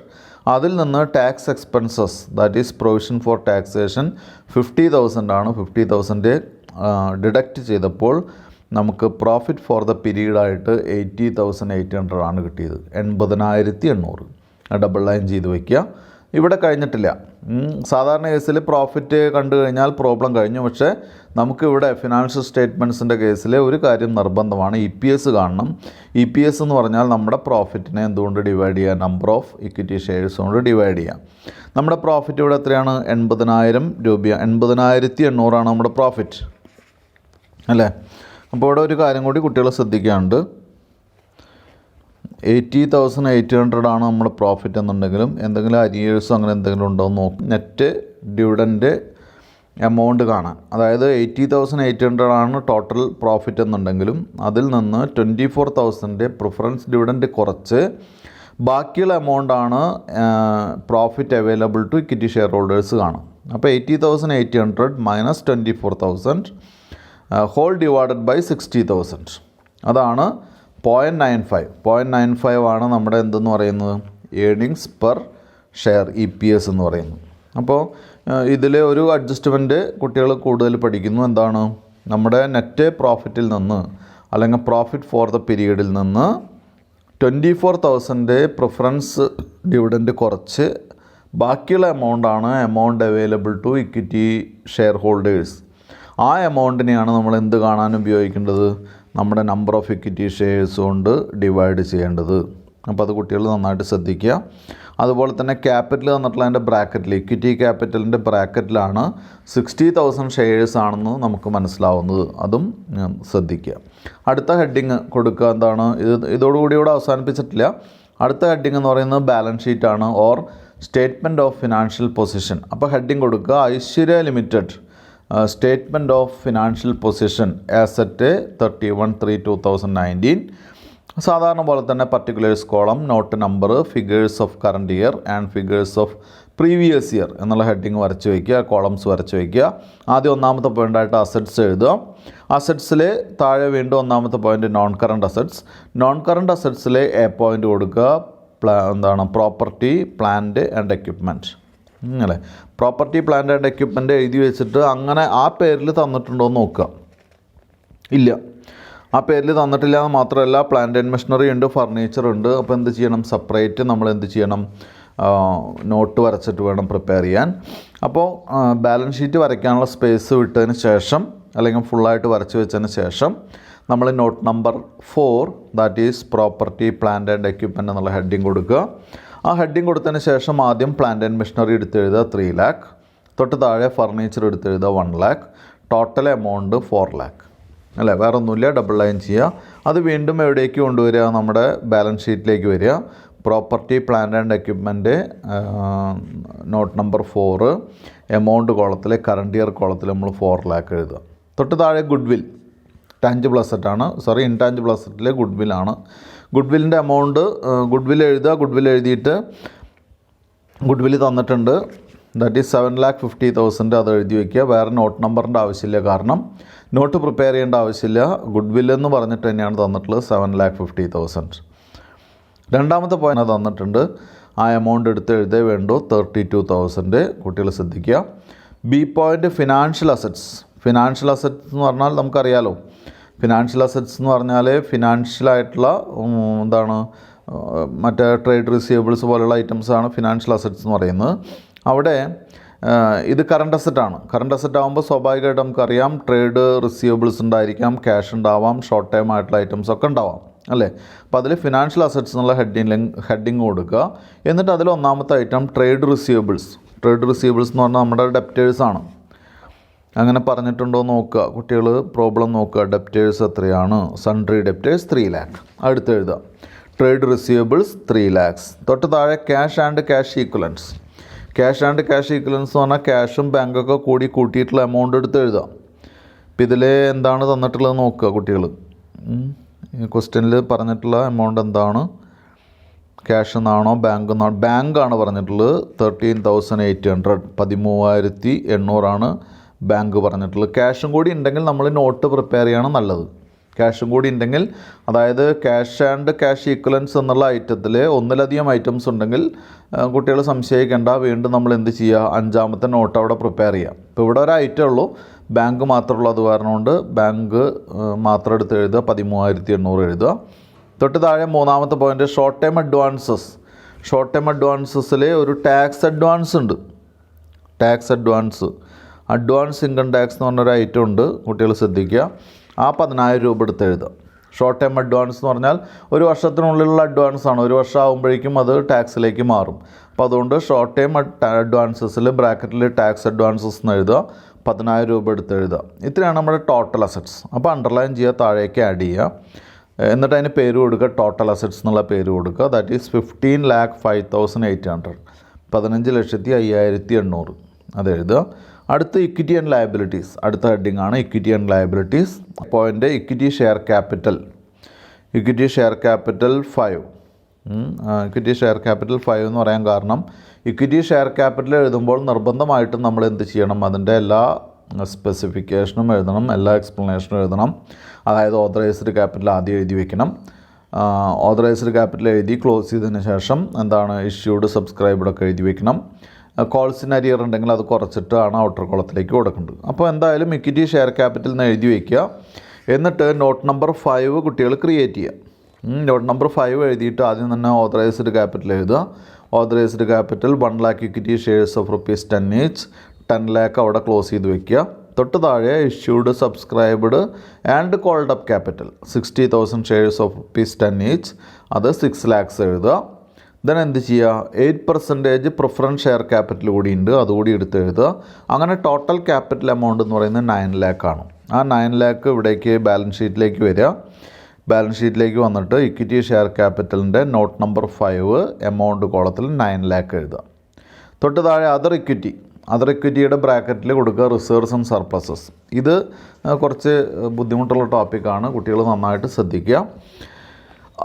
അതിൽ നിന്ന് tax expenses that is provision for taxation 50,000 ആണ്. 50,000 ഡിഡക്റ്റ് ചെയ്തപ്പോൾ നമുക്ക് പ്രോഫിറ്റ് ഫോർ ദ പീരീഡായിട്ട് 80,800 ആണ് കിട്ടിയത്, 80,800. ഡബിൾ ലൈൻ ചെയ്ത് വയ്ക്കുക. ഇവിടെ കഴിഞ്ഞിട്ടില്ല. സാധാരണ കേസിൽ പ്രോഫിറ്റ് കണ്ടു കഴിഞ്ഞാൽ പ്രോബ്ലം കഴിഞ്ഞു. പക്ഷേ നമുക്കിവിടെ ഫിനാൻഷ്യൽ സ്റ്റേറ്റ്മെൻറ്റ്സിൻ്റെ കേസിൽ ഒരു കാര്യം നിർബന്ധമാണ്, EPS കാണണം. EPS എന്ന് പറഞ്ഞാൽ നമ്മുടെ പ്രോഫിറ്റിനെ എന്തുകൊണ്ട് ഡിവൈഡ് ചെയ്യുക? നമ്പർ ഓഫ് ഇക്വിറ്റി ഷെയർസ് കൊണ്ട് ഡിവൈഡ് ചെയ്യാം. നമ്മുടെ പ്രോഫിറ്റ് ഇവിടെ എത്രയാണ്? 80,000 രൂപയാണ്. 80,800 ആണ് നമ്മുടെ പ്രോഫിറ്റ് അല്ലേ? അപ്പോൾ ഇവിടെ ഒരു കാര്യം കൂടി കുട്ടികൾ ശ്രദ്ധിക്കാനുണ്ട്. 80,800 ആണ് നമ്മുടെ പ്രോഫിറ്റ് എന്നുണ്ടെങ്കിലും എന്തെങ്കിലും അരിയേഴ്സോ അങ്ങനെ എന്തെങ്കിലും ഉണ്ടോ എന്ന് നോക്കും. നെറ്റ് ഡിവിഡൻറ്റ് എമൗണ്ട് കാണാൻ, അതായത് 80,800 ആണ് ടോട്ടൽ പ്രോഫിറ്റ് എന്നുണ്ടെങ്കിലും അതിൽ നിന്ന് 24,000 പ്രിഫറൻസ് ഡിവിഡൻറ്റ് കുറച്ച് ബാക്കിയുള്ള എമൗണ്ടാണ് profit available to equity share holders കാണും. അപ്പോൾ 80,800 മൈനസ് 24,000 ഹോൾ ഡിവൈഡഡ് ബൈ 60,000 അതാണ് 0.95 ആണ് നമ്മുടെ എന്തെന്ന് പറയുന്നത്? ഏർണിങ്സ് പെർ ഷെയർ, EPS എന്ന് പറയുന്നത്. അപ്പോൾ ഇതിൽ ഒരു അഡ്ജസ്റ്റ്മെൻറ്റ് കുട്ടികൾ കൂടുതൽ പഠിക്കുന്നു. എന്താണ്? നമ്മുടെ നെറ്റ് പ്രോഫിറ്റിൽ നിന്ന് അല്ലെങ്കിൽ പ്രോഫിറ്റ് ഫോർ ദ പീരീഡിൽ നിന്ന് 24,000 പ്രിഫറൻസ് ഡിവിഡൻറ്റ് കുറച്ച് ബാക്കിയുള്ള amount available to equity share holders. ആ എമൗണ്ടിനെയാണ് നമ്മൾ എന്ത് കാണാൻ ഉപയോഗിക്കേണ്ടത്? നമ്മുടെ നമ്പർ ഓഫ് ഇക്വിറ്റി ഷെയർസ് കൊണ്ട് ഡിവൈഡ് ചെയ്യേണ്ടത്. അപ്പോൾ അത് കുട്ടികൾ നന്നായിട്ട് ശ്രദ്ധിക്കുക. അതുപോലെ തന്നെ ക്യാപിറ്റൽ തന്നിട്ടുള്ളതിൻ്റെ ബ്രാക്കറ്റിൽ ഇക്വിറ്റി ക്യാപിറ്റലിൻ്റെ ബ്രാക്കറ്റിലാണ് 60,000 ഷെയർസ് ആണെന്ന് നമുക്ക് മനസ്സിലാവുന്നത്. അതും ശ്രദ്ധിക്കുക. അടുത്ത ഹെഡിങ് കൊടുക്കുക. എന്താണ് ഇതോടുകൂടി ഇവിടെ അവസാനിപ്പിച്ചിട്ടില്ല. അടുത്ത ഹെഡിങ് എന്ന് പറയുന്നത് ബാലൻസ് ഷീറ്റാണ്, or statement of financial position. അപ്പോൾ ഹെഡിങ് കൊടുക്കുക Aishwarya limited statement of financial position as at 31/3/2019. സാധാരണ പോലെ തന്നെ particulars column, note number, figures of current year and figures of previous year എന്നുള്ള ഹെഡിങ് വരച്ച് വയ്ക്കുക, കോളംസ് വരച്ച് വയ്ക്കുക. ആദ്യം ഒന്നാമത്തെ പോയിൻ്റായിട്ട് അസറ്റ്സ് എഴുതുക. അസറ്റ്സിൽ താഴെ വീണ്ടും ഒന്നാമത്തെ point non current assets. Non current അസറ്റ്സിൽ എ പോയിൻ്റ് കൊടുക്കുക. Property, plant and equipment. അല്ലേ, പ്രോപ്പർട്ടി, പ്ലാന്റ് ആൻഡ് എക്യുപ്മെൻറ്റ് എഴുതി വെച്ചിട്ട് അങ്ങനെ ആ പേരിൽ തന്നിട്ടുണ്ടോ എന്ന് നോക്കുക. ഇല്ല, ആ പേരിൽ തന്നിട്ടില്ല എന്ന് മാത്രമല്ല പ്ലാന്റ് ആൻഡ് മെഷീനറി ഉണ്ട്, ഫർണിച്ചർ ഉണ്ട്. അപ്പോൾ എന്ത് ചെയ്യണം, സെപ്പറേറ്റ് നമ്മൾ എന്ത് ചെയ്യണം, നോട്ട് വരച്ചിട്ട് വേണം പ്രിപ്പയർ ചെയ്യാൻ. അപ്പോൾ ബാലൻസ് ഷീറ്റ് വരയ്ക്കാനുള്ള സ്പേസ് വിട്ടതിന് ശേഷം അല്ലെങ്കിൽ ഫുള്ളായിട്ട് വരച്ച് വെച്ചതിന് ശേഷം നമ്മൾ note number 4 that is property, plant and equipment എന്നുള്ള ഹെഡിങ് കൊടുക്കുക. ആ ഹെഡിങ് കൊടുത്തതിന് ശേഷം ആദ്യം പ്ലാന്റ് ആൻഡ് മെഷീനറി എടുത്തെഴുതുക 3 lakh. തൊട്ട് താഴെ ഫർണിച്ചർ എടുത്തെഴുതുക 1 lakh. Total amount 4 lakh. അല്ലേ, വേറെ ഒന്നുമില്ല, ഡബിൾ ലൈൻ ചെയ്യുക. അത് വീണ്ടും എവിടേക്ക് കൊണ്ടുവരിക, നമ്മുടെ ബാലൻസ് ഷീറ്റിലേക്ക് വരിക. Property, plant and equipment note number 4 amount കോളത്തിൽ, കറണ്ട് ഇയർ കോളത്തിൽ നമ്മൾ 4 lakh എഴുതുക. തൊട്ട് താഴെ ഗുഡ്വിൽ, ടാഞ്ചിബിൾ അസറ്റാണ്, ഇൻടാഞ്ചിബിൾ അസറ്റിലെ ഗുഡ്വില്ലാണ്. ഗുഡ്വില്ലിൻ്റെ എമൗണ്ട് ഗുഡ്വിൽ എഴുതുക. ഗുഡ്വിൽ എഴുതിയിട്ട് ഗുഡ്വിൽ തന്നിട്ടുണ്ട്, ദാറ്റ് ഈസ് 7,50,000. അത് എഴുതി വയ്ക്കുക. വേറെ നോട്ട് നമ്പറിൻ്റെ ആവശ്യമില്ല, കാരണം നോട്ട് പ്രിപ്പയർ ചെയ്യേണ്ട ആവശ്യമില്ല. ഗുഡ്വില്ലെന്ന് പറഞ്ഞിട്ട് തന്നെയാണ് തന്നിട്ടുള്ളത് 7,50,000. രണ്ടാമത്തെ പോയിന്റ് തന്നിട്ടുണ്ട്, ആ എമൗണ്ട് എടുത്ത് എഴുതേ വേണ്ടു 32,000. കുട്ടികൾ ശ്രദ്ധിക്കുക. B point financial assets. Financial assets എന്ന് പറഞ്ഞാൽ നമുക്കറിയാലോ, ഫിനാൻഷ്യൽ അസറ്റ്സ് എന്ന് പറഞ്ഞാൽ ഫിനാൻഷ്യലായിട്ടുള്ള എന്താണ്, മറ്റേ ട്രേഡ് റിസീവബിൾസ് പോലുള്ള ഐറ്റംസാണ് ഫിനാൻഷ്യൽ അസറ്റ്സ് എന്ന് പറയുന്നത്. അവിടെ ഇത് കറണ്ട് അസറ്റാണ്. കറണ്ട് അസറ്റ് ആകുമ്പോൾ സ്വാഭാവികമായിട്ട് നമുക്കറിയാം ട്രേഡ് റിസീവബിൾസ് ഉണ്ടായിരിക്കാം, ക്യാഷ് ഉണ്ടാവാം, ഷോർട്ട് ടൈം ആയിട്ടുള്ള ഐറ്റംസ് ഒക്കെ ഉണ്ടാവാം, അല്ലേ. അപ്പോൾ അതിൽ ഫിനാൻഷ്യൽ അസറ്റ്സ് എന്നുള്ള ഹെഡിങ് കൊടുക്കുക. എന്നിട്ട് അതിൽ ഒന്നാമത്തെ item trade receivables. Trade receivables എന്ന് പറഞ്ഞാൽ നമ്മുടെ ഡെപ്റ്റേഴ്സാണ്. അങ്ങനെ പറഞ്ഞിട്ടുണ്ടോ നോക്കുക കുട്ടികൾ, പ്രോബ്ലം നോക്കുക. ഡെപ്റ്റേഴ്സ് എത്രയാണ്? Sundry debtors 3 lakh. അടുത്ത് എഴുതുക ട്രേഡ് റിസീവബിൾസ് 3 lakhs. തൊട്ട് താഴെ cash and cash equivalence. Cash and cash equivalence എന്ന് പറഞ്ഞാൽ ക്യാഷും ബാങ്കൊക്കെ കൂട്ടിയിട്ടുള്ള എമൗണ്ട് എടുത്ത് എഴുതാം. ഇപ്പം ഇതിൽ എന്താണ് തന്നിട്ടുള്ളത് നോക്കുക കുട്ടികൾ. ക്വസ്റ്റ്യനിൽ പറഞ്ഞിട്ടുള്ള എമൗണ്ട് എന്താണ്? ക്യാഷ് എന്നാണോ ബാങ്ക് എന്നാണോ? ബാങ്കാണ് പറഞ്ഞിട്ടുള്ളത് 13,800, 13,800 ബാങ്ക് പറഞ്ഞിട്ടുള്ളത്. ക്യാഷും കൂടി ഉണ്ടെങ്കിൽ നമ്മൾ നോട്ട് പ്രിപ്പയർ ചെയ്യണം നല്ലത്. ക്യാഷും കൂടി ഉണ്ടെങ്കിൽ, അതായത് ക്യാഷ് ആൻഡ് ക്യാഷ് ഈക്വലൻസ് എന്നുള്ള ഐറ്റത്തിൽ ഒന്നിലധികം ഐറ്റംസ് ഉണ്ടെങ്കിൽ കുട്ടികൾ സംശയിക്കേണ്ട, വീണ്ടും നമ്മൾ എന്ത് ചെയ്യുക, അഞ്ചാമത്തെ നോട്ട് അവിടെ പ്രിപ്പയർ ചെയ്യുക. ഇപ്പോൾ ഇവിടെ ഒരു ഐറ്റം ഉള്ളൂ, ബാങ്ക് മാത്രമുള്ളൂ, അത് കാരണം കൊണ്ട് ബാങ്ക് മാത്രം എടുത്ത് എഴുതുക 13,800 എഴുതുക. തൊട്ട് താഴെ മൂന്നാമത്തെ point short time advances. Short time അഡ്വാൻസസിൽ ഒരു ടാക്സ് അഡ്വാൻസ് ഉണ്ട്. ടാക്സ് അഡ്വാൻസ് ഇൻകം ടാക്സ് എന്ന് പറഞ്ഞൊരു ഐറ്റം ഉണ്ട്, കുട്ടികൾ ശ്രദ്ധിക്കുക. ആ 10,000 രൂപ എടുത്ത് എഴുതുക. ഷോർട്ട് ടൈം അഡ്വാൻസ് എന്ന് പറഞ്ഞാൽ ഒരു വർഷത്തിനുള്ളിലുള്ള അഡ്വാൻസ് ആണ്. ഒരു വർഷം ആകുമ്പോഴേക്കും അത് ടാക്സിലേക്ക് മാറും. അപ്പോൾ അതുകൊണ്ട് ഷോർട്ട് ടൈം അഡ്വാൻസസിൽ ബ്രാക്കറ്റിൽ ടാക്സ് അഡ്വാൻസസ് എന്ന് എഴുതുക, 10,000 രൂപ എടുത്ത് എഴുതുക. ഇത്രയാണ് നമ്മുടെ ടോട്ടൽ അസറ്റ്സ്. അപ്പോൾ അണ്ടർലൈൻ ചെയ്യുക, താഴേക്ക് ആഡ് ചെയ്യുക. എന്നിട്ട് അതിന് പേര് കൊടുക്കുക, ടോട്ടൽ അസറ്റ്സ് എന്നുള്ള പേര് കൊടുക്കുക. That is 15,05,800, 15,05,800. അത് എഴുതുക. അടുത്ത ഇക്വിറ്റി ആൻഡ് ലയബിലിറ്റീസ്. അടുത്ത ഹെഡിങ് ആണ് equity and liabilities. Point equity share capital. Equity share capital 5. Equity share capital 5 എന്ന് പറയാൻ കാരണം, ഇക്വിറ്റി ഷെയർ ക്യാപിറ്റൽ എഴുതുമ്പോൾ നിർബന്ധമായിട്ടും നമ്മൾ എന്ത് ചെയ്യണം, അതിൻ്റെ എല്ലാ സ്പെസിഫിക്കേഷനും എഴുതണം, എല്ലാ എക്സ്പ്ലനേഷനും എഴുതണം. അതായത് ഓതറൈസ്ഡ് ക്യാപിറ്റൽ ആദ്യം എഴുതി വെക്കണം. ഓതറൈസ്ഡ് ക്യാപിറ്റൽ എഴുതി ക്ലോസ് ചെയ്തതിന് ശേഷം എന്താണ്, ഇഷ്യൂഡ് സബ്സ്ക്രൈബഡൊക്കെ എഴുതി വെക്കണം. കോൾസ് ഇൻ അരിയർ ഉണ്ടെങ്കിൽ അത് കുറച്ചിട്ടാണ് ഔട്ടർ കോളത്തിലേക്ക് കൊടുക്കേണ്ടത്. അപ്പോൾ എന്തായാലും ഇക്വിറ്റി ഷെയർ ക്യാപിറ്റൽ എന്ന് എഴുതി വയ്ക്കുക. എന്നിട്ട് നോട്ട് നമ്പർ 5 കുട്ടികൾ ക്രിയേറ്റ് ചെയ്യുക. നോട്ട് നമ്പർ 5 എഴുതിയിട്ട് ആദ്യം തന്നെ ഓതറൈസ്ഡ് ക്യാപിറ്റൽ എഴുതുക. Authorised capital 1 lakh equity shares of ₹10 each. 10 lakh അവിടെ ക്ലോസ് ചെയ്ത് വയ്ക്കുക. തൊട്ട് താഴെ issued subscribed and called up capital 60,000 shares of ₹10 each. അത് 6 lakhs എഴുതുക. ദെൻ എന്ത് ചെയ്യുക, 8% പ്രിഫറൻസ് ഷെയർ ക്യാപിറ്റൽ കൂടി ഉണ്ട്, അതുകൂടി എടുത്ത് എഴുതുക. അങ്ങനെ ടോട്ടൽ ക്യാപിറ്റൽ എമൗണ്ട് എന്ന് പറയുന്നത് 9 lakh ആണ്. ആ 9 lakh ഇവിടേക്ക് ബാലൻസ് ഷീറ്റിലേക്ക് വരിക. ബാലൻസ് ഷീറ്റിലേക്ക് വന്നിട്ട് ഇക്വിറ്റി ഷെയർ ക്യാപിറ്റലിൻ്റെ നോട്ട് നമ്പർ 5 എമൗണ്ട് കോളത്തിൽ 9 lakh എഴുതുക. തൊട്ട് താഴെ അതർ ഇക്വിറ്റിയുടെ ബ്രാക്കറ്റിൽ കൊടുക്കുക റിസർവ്സ് ആൻഡ് സർപ്ലസസ്. ഇത് കുറച്ച് ബുദ്ധിമുട്ടുള്ള ടോപ്പിക്കാണ്, കുട്ടികൾ നന്നായിട്ട് ശ്രദ്ധിക്കുക.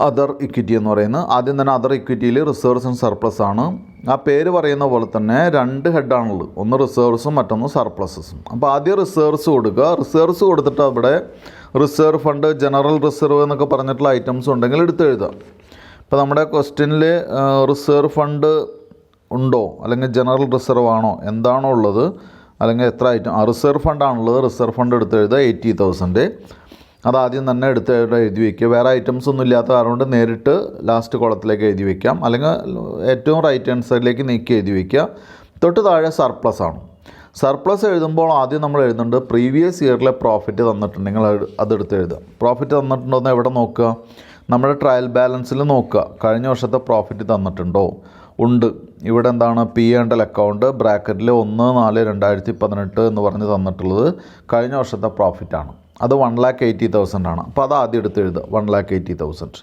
അതർ ഇക്വിറ്റി എന്ന് പറയുന്നത് ആദ്യം തന്നെ അതർ ഇക്വിറ്റിയിൽ റിസർവ്സ് ആൻഡ് സർപ്ലസ് ആണ്. ആ പേര് പറയുന്ന പോലെ തന്നെ 2 ഹെഡാണുള്ളത്, ഒന്ന് റിസർവ്സും മറ്റൊന്ന് സർപ്ലസസും. അപ്പോൾ ആദ്യം റിസർവ്സ് കൊടുക്കുക. റിസർവ്സ് കൊടുത്തിട്ട് അവിടെ റിസർവ് ഫണ്ട്, ജനറൽ റിസർവ് എന്നൊക്കെ പറഞ്ഞിട്ടുള്ള ഐറ്റംസ് ഉണ്ടെങ്കിൽ എടുത്ത് എഴുതുക. ഇപ്പോൾ നമ്മുടെ ക്വസ്റ്റ്യനിൽ റിസർവ് ഫണ്ട് ഉണ്ടോ അല്ലെങ്കിൽ ജനറൽ റിസർവ് ആണോ എന്താണോ ഉള്ളത്, അല്ലെങ്കിൽ എത്ര ഐറ്റം റിസർവ് ഫണ്ടാണുള്ളത്, റിസർവ് ഫണ്ട് എടുത്ത് എഴുതുക 80,000. അതാദ്യം തന്നെ എടുത്ത് എഴുതി വയ്ക്കുക. വേറെ ഐറ്റംസ് ഒന്നും ഇല്ലാത്ത കാരണം കൊണ്ട് നേരിട്ട് ലാസ്റ്റ് കോളത്തിലേക്ക് എഴുതി വയ്ക്കാം, അല്ലെങ്കിൽ ഏറ്റവും റൈറ്റ് ഹാൻഡ് സൈഡിലേക്ക് നീക്കി എഴുതി വയ്ക്കുക. തൊട്ട് താഴെ സർപ്ലസ് ആണ്. സർപ്ലസ് എഴുതുമ്പോൾ ആദ്യം നമ്മൾ എഴുതുന്നുണ്ട് പ്രീവിയസ് ഇയറിലെ പ്രോഫിറ്റ് തന്നിട്ടുണ്ടെങ്കിൽ അതെടുത്ത് എഴുതുക. പ്രോഫിറ്റ് തന്നിട്ടുണ്ടോ എന്ന് എവിടെ നോക്കുക, നമ്മുടെ ട്രയൽ ബാലൻസിൽ നോക്കുക. കഴിഞ്ഞ വർഷത്തെ പ്രോഫിറ്റ് തന്നിട്ടുണ്ടോ? ഉണ്ട്. ഇവിടെ എന്താണ് P&L അക്കൗണ്ട് ബ്രാക്കറ്റിൽ 1/4/2018 എന്ന് പറഞ്ഞ് തന്നിട്ടുള്ളത് കഴിഞ്ഞ വർഷത്തെ പ്രോഫിറ്റാണ്. അത് 1,80,000 ആണ്. അപ്പോൾ അത് ആദ്യം എടുത്ത് എഴുതുക 1,80,000.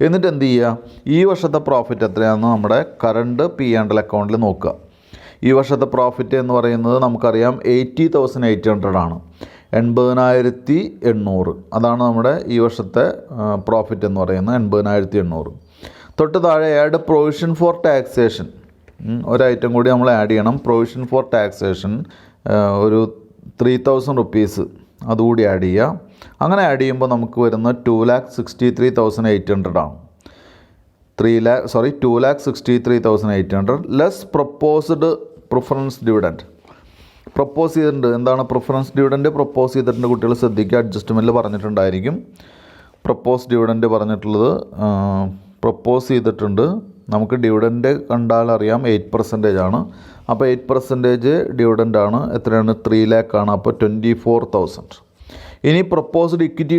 എന്നിട്ട് എന്ത് ചെയ്യുക, ഈ വർഷത്തെ പ്രോഫിറ്റ് എത്രയാണെന്ന് നമ്മുടെ കറണ്ട് P&L അക്കൗണ്ടിൽ നോക്കുക. ഈ വർഷത്തെ പ്രോഫിറ്റ് എന്ന് പറയുന്നത് നമുക്കറിയാം 80,800 ആണ്. 80,800 അതാണ് നമ്മുടെ ഈ വർഷത്തെ പ്രോഫിറ്റ് എന്ന് പറയുന്നത്, 80,800. തൊട്ട് താഴെ ആഡ് പ്രൊവിഷൻ ഫോർ ടാക്സേഷൻ, ഒരു ഐറ്റം കൂടി നമ്മൾ ആഡ് ചെയ്യണം. പ്രൊവിഷൻ ഫോർ ടാക്സേഷൻ ഒരു 3,000 rupees അതുകൂടി ആഡ് ചെയ്യുക. അങ്ങനെ ആഡ് ചെയ്യുമ്പോൾ നമുക്ക് വരുന്നത് 2,63,800 ആണ്. 2,63,800 less proposed preference dividend. Propose ചെയ്തിട്ടുണ്ട്. എന്താണ് പ്രിഫറൻസ് ഡിവിഡൻറ്റ് പ്രൊപ്പോസ് ചെയ്തിട്ടുണ്ട്? കുട്ടികൾ ശ്രദ്ധിക്കുക, അഡ്ജസ്റ്റ്മെൻറ്റിൽ പറഞ്ഞിട്ടുണ്ടായിരിക്കും. പ്രൊപ്പോസ് ഡിവിഡൻറ്റ് പറഞ്ഞിട്ടുള്ളത് പ്രൊപ്പോസ് ചെയ്തിട്ടുണ്ട്. നമുക്ക് ഡിവിഡൻറ്റ് കണ്ടാൽ അറിയാം 8% ആണ്. അപ്പോൾ 8% ഡിവിഡൻ്റ് ആണ്. എത്രയാണ്? 3 lakh ആണ്. അപ്പോൾ 24,000. ഇനി പ്രൊപ്പോസ്ഡ് ഇക്വിറ്റി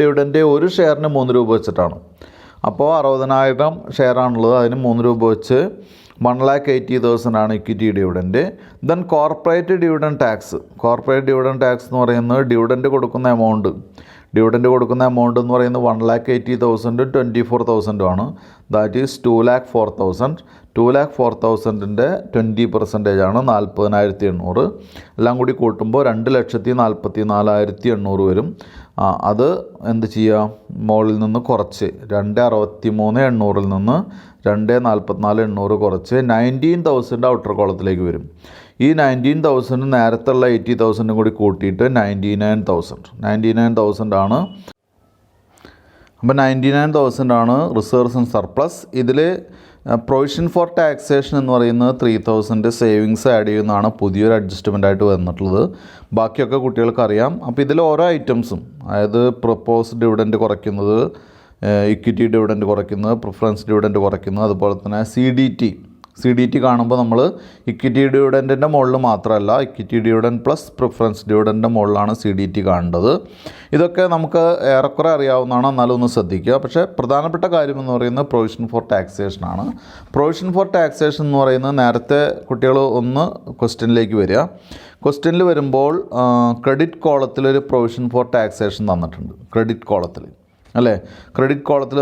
ഡിവിഡൻറ്റ് ഒരു ഷെയറിന് 3 രൂപ വെച്ചിട്ടാണ്. അപ്പോൾ 60,000 ഷെയറാണുള്ളത്, അതിന് 3 രൂപ വെച്ച് 1,80,000 ആണ് equity dividend. Then corporate dividend tax എന്ന് പറയുന്നത് ഡിവിഡൻറ്റ് കൊടുക്കുന്ന എമൗണ്ട് എന്ന് പറയുന്നത് 1,80,000 24,000 ആണ്. That is 2,04,000. 2,04,000ൻ്റെ 20% ആണ് 40,800. എല്ലാം കൂടി കൂട്ടുമ്പോൾ 2,44,800 വരും. അത് എന്ത് ചെയ്യുക, മുകളിൽ നിന്ന് കുറച്ച് 2,63,800 നിന്ന് 2,44,800 കുറച്ച് 19,000 ഔട്ടർ കോളത്തിലേക്ക് വരും. ഈ 19,000 നേരത്തുള്ള 80,000 കൂടി കൂട്ടിയിട്ട് 99,000 ആണ്. അപ്പോൾ 99,000 ആണ് റിസർവ്സ് ആൻഡ് സർപ്ലസ്. ഇതിൽ പ്രൊവിഷൻ ഫോർ ടാക്സേഷൻ എന്ന് പറയുന്നത് 3,000 സേവിങ്സ് ആഡ് ചെയ്യുന്നതാണ് പുതിയൊരു അഡ്ജസ്റ്റ്മെൻ്റ് ആയിട്ട് വന്നിട്ടുള്ളത്. ബാക്കിയൊക്കെ കുട്ടികൾക്ക് അറിയാം. അപ്പോൾ ഇതിൽ ഓരോ ഐറ്റംസും, അതായത് പ്രൊപ്പോസ് ഡിവിഡൻറ്റ് കുറയ്ക്കുന്നത്, ഇക്വിറ്റി ഡിവിഡൻറ്റ് കുറയ്ക്കുന്നത്, പ്രിഫറൻസ് ഡിവിഡൻറ്റ് കുറയ്ക്കുന്നത്, അതുപോലെ തന്നെ സി ഡി ടി കാണുമ്പോൾ നമ്മൾ ഇക്വിറ്റി ഡിവിഡൻറ്റിൻ്റെ മുകളിൽ മാത്രമല്ല, ഇക്വിറ്റി ഡിവിഡൻറ്റ് പ്ലസ് പ്രിഫറൻസ് ഡിവിഡൻറ്റിൻ്റെ മുകളിലാണ് CDT കാണേണ്ടത്. ഇതൊക്കെ നമുക്ക് ഏറെക്കുറെ അറിയാവുന്നതാണ്, എന്നാലും ഒന്ന് ശ്രദ്ധിക്കുക. പക്ഷേ പ്രധാനപ്പെട്ട കാര്യം എന്ന് പറയുന്നത് പ്രൊവിഷൻ ഫോർ ടാക്സേഷനാണ്. പ്രൊവിഷൻ ഫോർ ടാക്സേഷൻ എന്ന് പറയുന്നത് നേരത്തെ കുട്ടികൾ ഒന്ന് ക്വസ്റ്റ്യനിലേക്ക് വരിക. ക്വസ്റ്റ്യനിൽ വരുമ്പോൾ ക്രെഡിറ്റ് കോളത്തിലൊരു പ്രൊവിഷൻ ഫോർ ടാക്സേഷൻ തന്നിട്ടുണ്ട്. ക്രെഡിറ്റ് കോളത്തിൽ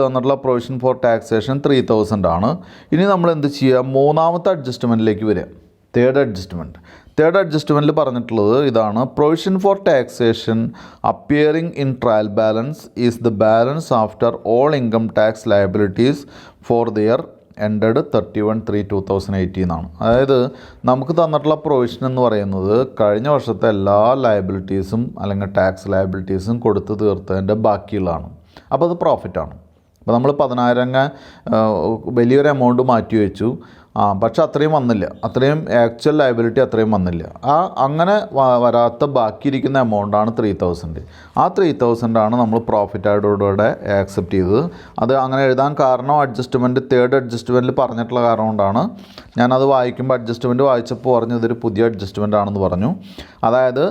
തന്നിട്ടുള്ള പ്രൊവിഷൻ ഫോർ ടാക്സേഷൻ 3,000 ആണ്. ഇനി നമ്മൾ എന്ത് ചെയ്യുക, മൂന്നാമത്തെ അഡ്ജസ്റ്റ്മെൻറ്റിലേക്ക് വരിക. തേർഡ് അഡ്ജസ്റ്റ്മെൻറ്റിൽ പറഞ്ഞിട്ടുള്ളത് ഇതാണ്: provision for taxation appearing in trial balance is the balance after all income tax liabilities four the year ended 31/3/2018 ആണ്. അതായത് നമുക്ക് തന്നിട്ടുള്ള പ്രൊവിഷൻ എന്ന് പറയുന്നത് കഴിഞ്ഞ വർഷത്തെ എല്ലാ ലയബിലിറ്റീസും അല്ലെങ്കിൽ ടാക്സ് ലയബിലിറ്റീസും കൊടുത്ത് തീർത്തതിൻ്റെ ബാക്കിയുള്ളതാണ്. അപ്പോൾ അത് പ്രോഫിറ്റാണ്. അപ്പോൾ നമ്മൾ 10,000 വലിയൊരു എമൗണ്ട് മാറ്റി വെച്ചു, പക്ഷെ അത്രയും വന്നില്ല, അത്രയും ആക്ച്വൽ ലയബിലിറ്റി അത്രയും വന്നില്ല. അങ്ങനെ വരാത്ത ബാക്കിയിരിക്കുന്ന എമൗണ്ടാണ് 3,000. ആ 3,000 ആണ് നമ്മൾ പ്രോഫിറ്റായിട്ടോടെ ആക്സെപ്റ്റ് ചെയ്തത്. അത് അങ്ങനെ എഴുതാൻ കാരണം തേർഡ് അഡ്ജസ്റ്റ്മെൻറ്റിൽ പറഞ്ഞിട്ടുള്ള കാരണം കൊണ്ടാണ്. ഞാനത് വായിക്കുമ്പോൾ അഡ്ജസ്റ്റ്മെൻറ്റ് വായിച്ചപ്പോൾ പറഞ്ഞു ഇതൊരു പുതിയ അഡ്ജസ്റ്റ്മെൻ്റ് ആണെന്ന് പറഞ്ഞു. അതായത്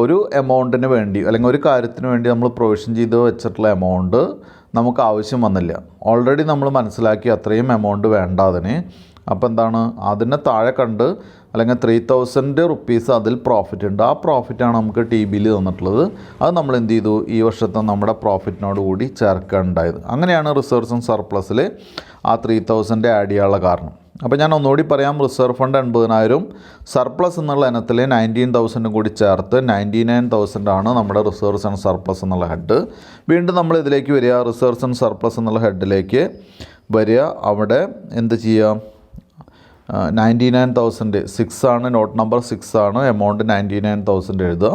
ഒരു എമൗണ്ടിന് വേണ്ടി അല്ലെങ്കിൽ ഒരു കാര്യത്തിന് വേണ്ടി നമ്മൾ പ്രൊവിഷൻ ചെയ്ത് വെച്ചിട്ടുള്ള എമൗണ്ട് നമുക്ക് ആവശ്യം വന്നില്ല. ഓൾറെഡി നമ്മൾ മനസ്സിലാക്കി അത്രയും എമൗണ്ട് വേണ്ട അതിന്. അപ്പോൾ എന്താണ്, അതിനെ താഴെ കണ്ട് അല്ലെങ്കിൽ 3000 റുപ്പീസ് അതിൽ പ്രോഫിറ്റ് ഉണ്ട്. ആ പ്രോഫിറ്റാണ് നമുക്ക് ടി ബിയിൽ തന്നിട്ടുള്ളത്. അത് നമ്മൾ എന്ത് ചെയ്തു, ഈ വർഷത്തെ നമ്മുടെ പ്രോഫിറ്റിനോട് കൂടി ചേർക്കാനുണ്ടായത്. അങ്ങനെയാണ് റിസർവ്സ് ആൻഡ് സർപ്ലസിൽ ആ 3000 ആഡ് ചെയ്യാനുള്ള കാരണം. അപ്പോൾ ഞാൻ ഒന്നുകൂടി പറയാം, റിസർവ് ഫണ്ട് 80,000, സർപ്ലസ് എന്നുള്ള ഇനത്തിൽ 19,000 കൂടി ചേർത്ത് 99,000 ആണ് നമ്മുടെ റിസർവ്സ് ആൻഡ് സർപ്ലസ് എന്നുള്ള ഹെഡ്. വീണ്ടും നമ്മൾ ഇതിലേക്ക് വരിക, റിസർവ്സ് ആൻഡ് സർപ്ലസ് എന്നുള്ള ഹെഡിലേക്ക് വരിക. അവിടെ എന്ത് ചെയ്യുക, 99,000 6 ആണ്, നോട്ട് നമ്പർ 6 ആണ്, എമൗണ്ട് 99,000 എഴുതുക.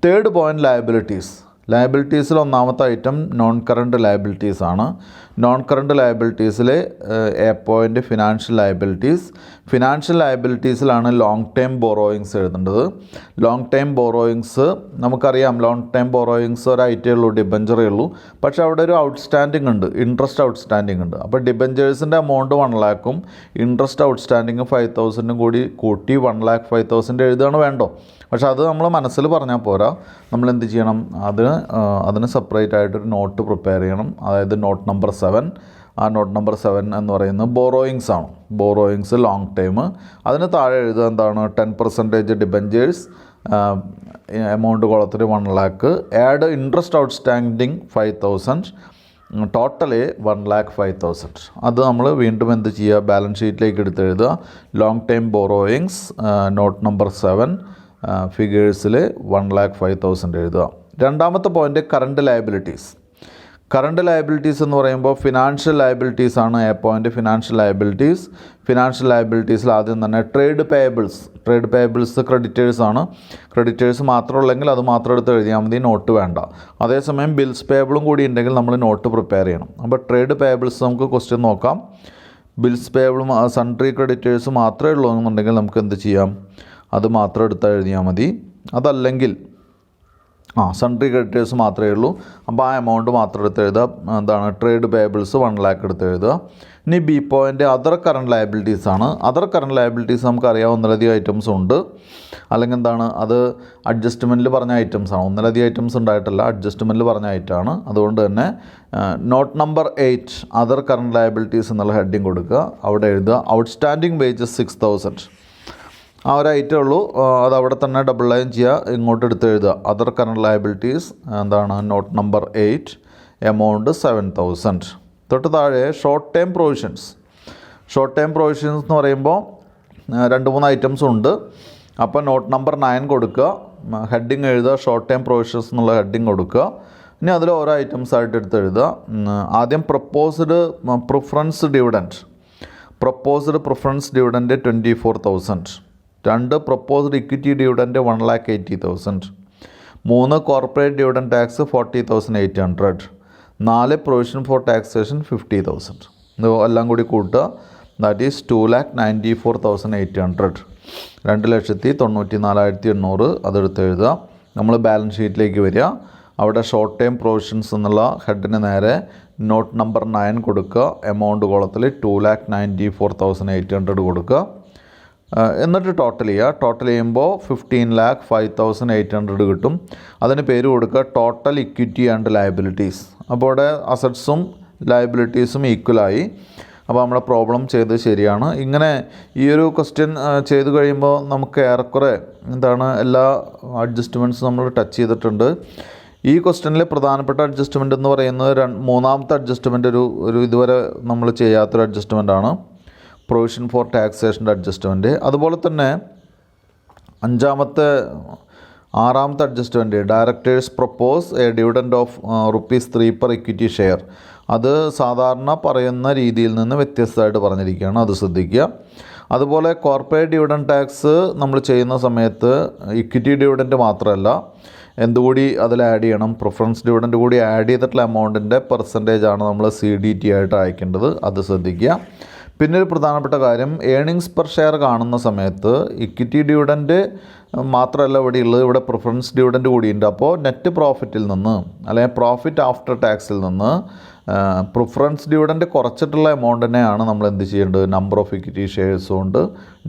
തേർഡ് പോയിൻറ്റ് ലയബിലിറ്റീസിൽ ഒന്നാമത്തെ ഐറ്റം നോൺ കറണ്ട് ലയബിലിറ്റീസ് ആണ്. നോൺ കറണ്ട് ലയബിലിറ്റീസിൽ എ പോയിൻ്റ് ഫിനാൻഷ്യൽ ലയബിലിറ്റീസിലാണ് ലോങ് ടൈം ബോറോയിങ്സ് എഴുതേണ്ടത്. ലോങ് ടൈം ബോറോയിങ്സ് നമുക്കറിയാം, ലോങ് ടൈം ബോറോയിങ്സ് ഒരൈറ്റേ ഉള്ളൂ, ഡിബഞ്ചറേ ഉള്ളൂ. പക്ഷേ അവിടെ ഒരു ഔട്ട്സ്റ്റാൻഡിങ് ഉണ്ട്, ഇൻട്രസ്റ്റ് ഔട്ട്സ്റ്റാൻഡിങ് ഉണ്ട്. അപ്പോൾ ഡിബഞ്ചേഴ്സിൻ്റെ എമൗണ്ട് 1 lakhും ഇൻട്രസ്റ്റ് ഔട്ട്സ്റ്റാൻഡിങ് 5,000 കൂടി കൂട്ടി 1,05,000 എഴുതുകയാണ് വേണ്ടോ. പക്ഷെ അത് നമ്മൾ മനസ്സിൽ പറഞ്ഞാൽ പോരാ, നമ്മൾ എന്ത് ചെയ്യണം, അതിന് സെപ്പറേറ്റ് ആയിട്ടൊരു നോട്ട് പ്രിപ്പയർ ചെയ്യണം. അതായത് നോട്ട് നമ്പർ 7. ആ നോട്ട് നമ്പർ 7 എന്ന് പറയുന്നത് ബോറോയിങ്സ് ആണ്. Borrowings long time. അതിന് താഴെ എഴുതുക എന്താണ്, 10% ഡിബഞ്ചേഴ്സ്, എമൗണ്ട് കുളത്തിൽ 1 lakh, add interest outstanding 5,000, total 1,05,000. അത് നമ്മൾ വീണ്ടും എന്ത് ചെയ്യുക, ബാലൻസ് ഷീറ്റിലേക്ക് എടുത്ത് എഴുതുക. Long time borrowings not number 7 ഫിഗേഴ്സിൽ 1,05,000 എഴുതുക. രണ്ടാമത്തെ പോയിൻ്റ് കറണ്ട് ലയബിലിറ്റീസ് എന്ന് പറയുമ്പോൾ ഫിനാൻഷ്യൽ ലയബിലിറ്റീസ് ആണ് എ പോയിൻ്റ്. ഫിനാൻഷ്യൽ ലയബിലിറ്റീസിൽ ആദ്യം തന്നെ ട്രേഡ് പേയബിൾസ് ക്രെഡിറ്റേഴ്സ് ആണ്. ക്രെഡിറ്റേഴ്സ് മാത്രമുള്ളെങ്കിൽ അത് മാത്രം എടുത്ത് എഴുതിയാൽ മതി, നോട്ട് വേണ്ട. അതേസമയം ബിൽസ് പേയബിളും കൂടി ഉണ്ടെങ്കിൽ നമ്മൾ നോട്ട് പ്രിപ്പയർ ചെയ്യണം. അപ്പോൾ ട്രേഡ് പേയബിൾസ് നമുക്ക് ക്വസ്റ്റ്യൻ നോക്കാം. ബിൽസ് പേയബിളും സൺട്രി ക്രെഡിറ്റേഴ്സ് മാത്രമേ ഉള്ളൂ എന്നുണ്ടെങ്കിൽ നമുക്ക് എന്ത് ചെയ്യാം, അത് മാത്രം എടുത്താൽ എഴുതിയാൽ മതി. അതല്ലെങ്കിൽ സൺട്രി ക്രെഡിറ്റേഴ്സ് മാത്രമേ ഉള്ളൂ, അപ്പോൾ ആ എമൗണ്ട് മാത്രം എടുത്ത് എഴുതുക. എന്താണ്, ട്രേഡ് പേയബിൾസ് 1 lakh എടുത്ത് എഴുതുക. ഇനി B point other current liabilities ആണ്. അതർ കറണ്ട് ലയബിലിറ്റീസ് നമുക്കറിയാം, ഒന്നിലധികം ഐറ്റംസ് ഉണ്ട്. അല്ലെങ്കിൽ എന്താണ്, അത് അഡ്ജസ്റ്റ്മെൻറ്റിൽ പറഞ്ഞ ഐറ്റംസ് ആണ്. ഒന്നിലധികം ഐറ്റംസ് ഉണ്ടായിട്ടല്ല, അഡ്ജസ്റ്റ്മെൻറ്റിൽ പറഞ്ഞ ഐറ്റമാണ്. അതുകൊണ്ട് തന്നെ not number 8 other current liabilities എന്നുള്ള ഹെഡിങ് കൊടുക്കുക. അവിടെ എഴുതുക ഔട്ട്സ്റ്റാൻഡിങ് വേജസ് 6,000. ആ ഒരു ഐറ്റമേ ഉള്ളൂ, അത് അവിടെ തന്നെ ഡബിൾ ലൈൻ ചെയ്യുക, ഇങ്ങോട്ട് എടുത്ത് എഴുതുക. അതർ കറണ്ട് ലയബിലിറ്റീസ് എന്താണ്, നോട്ട് നമ്പർ 8 എമൗണ്ട് 7,000. തൊട്ട് താഴെ ഷോർട്ട് ടൈം പ്രൊവിഷൻസ് എന്ന് പറയുമ്പോൾ 2-3 ഐറ്റംസ് ഉണ്ട്. അപ്പോൾ നോട്ട് നമ്പർ 9 കൊടുക്കുക, ഹെഡിങ് എഴുതുക, ഷോർട്ട് ടൈം പ്രൊവിഷൻസ് എന്നുള്ള ഹെഡിങ് കൊടുക്കുക. ഇനി അതിൽ ഓരോ ഐറ്റംസ് ആയിട്ട് എടുത്ത് എഴുതുക. ആദ്യം proposed preference dividend 24,000. 2 proposed equity dividend 1,80,000. 3 corporate dividend tax 40,800. 4 provision for taxation 50,000. ഇത് എല്ലാം കൂടി കൂട്ടുക, ദാറ്റ് ഈസ് 2,94,800. 2,94,800 അതെടുത്ത് എഴുതുക. നമ്മൾ ബാലൻസ് ഷീറ്റിലേക്ക് വരിക. അവിടെ ഷോർട്ട് ടൈം പ്രൊവിഷൻസ് എന്നുള്ള ഹെഡിന് നേരെ നോട്ട് നമ്പർ 9 കൊടുക്കുക. എമൗണ്ട് കോളത്തിൽ 2,94,800 കൊടുക്കുക. എന്നിട്ട് ടോട്ടൽ ചെയ്യുമ്പോൾ 15,05,800 കിട്ടും. അതിന് പേര് കൊടുക്കുക ടോട്ടൽ ഇക്വിറ്റി ആൻഡ് ലയബിലിറ്റീസ്. അപ്പോൾ ഇവിടെ അസറ്റ്സും ലയബിലിറ്റീസും ഈക്വലായി. അപ്പോൾ നമ്മുടെ പ്രോബ്ലം ചെയ്തത് ശരിയാണ്. ഇങ്ങനെ ഈ ഒരു ക്വസ്റ്റ്യൻ ചെയ്ത് കഴിയുമ്പോൾ നമുക്ക് ഏറെക്കുറെ എന്താണ്, എല്ലാ അഡ്ജസ്റ്റ്മെൻറ്റ്സും നമ്മൾ ടച്ച് ചെയ്തിട്ടുണ്ട്. ഈ ക്വസ്റ്റ്യനിൽ പ്രധാനപ്പെട്ട അഡ്ജസ്റ്റ്മെൻ്റ് എന്ന് പറയുന്നത് മൂന്നാമത്തെ അഡ്ജസ്റ്റ്മെൻ്റ് ഒരു ഇതുവരെ നമ്മൾ ചെയ്യാത്തൊരു അഡ്ജസ്റ്റ്മെൻ്റാണ്, പ്രൊവിഷൻ ഫോർ ടാക്സേഷൻ്റെ അഡ്ജസ്റ്റ്മെൻറ്റ്. അതുപോലെ തന്നെ 6ാമത്തെ adjustment directors propose a dividend of ₹3 per equity share. അത് സാധാരണ പറയുന്ന രീതിയിൽ നിന്ന് വ്യത്യസ്തമായിട്ട് പറഞ്ഞിരിക്കുകയാണ്, അത് ശ്രദ്ധിക്കുക. അതുപോലെ കോർപ്പറേറ്റ് ഡിവിഡൻഡ് ടാക്സ് നമ്മൾ ചെയ്യുന്ന സമയത്ത് ഇക്വിറ്റി ഡിവിഡൻറ്റ് മാത്രമല്ല, എന്തുകൂടി അതിൽ ആഡ് ചെയ്യണം, പ്രിഫറൻസ് ഡിവിഡൻറ്റ് കൂടി ആഡ് ചെയ്തിട്ടുള്ള എമൗണ്ടിൻ്റെ പെർസെൻറ്റേജാണ് നമ്മൾ CDT ആയിട്ട് അയക്കേണ്ടത്, അത് ശ്രദ്ധിക്കുക. പിന്നെ ഒരു പ്രധാനപ്പെട്ട കാര്യം, ഏണിങ്സ് പെർ ഷെയർ കാണുന്ന സമയത്ത് ഇക്വിറ്റി ഡിവിഡൻറ്റ് മാത്രമല്ല ഇവിടെ ഉള്ളത്, ഇവിടെ പ്രിഫറൻസ് ഡിവിഡൻറ്റ് കൂടിയുണ്ട്. അപ്പോൾ നെറ്റ് പ്രോഫിറ്റിൽ നിന്ന് അല്ലെങ്കിൽ പ്രോഫിറ്റ് ആഫ്റ്റർ ടാക്സിൽ നിന്ന് പ്രിഫറൻസ് ഡിവിഡൻറ്റ് കുറച്ചിട്ടുള്ള എമൗണ്ടിനെയാണ് നമ്മൾ എന്ത് ചെയ്യേണ്ടത്, നമ്പർ ഓഫ് ഇക്വിറ്റി ഷെയർസ് കൊണ്ട്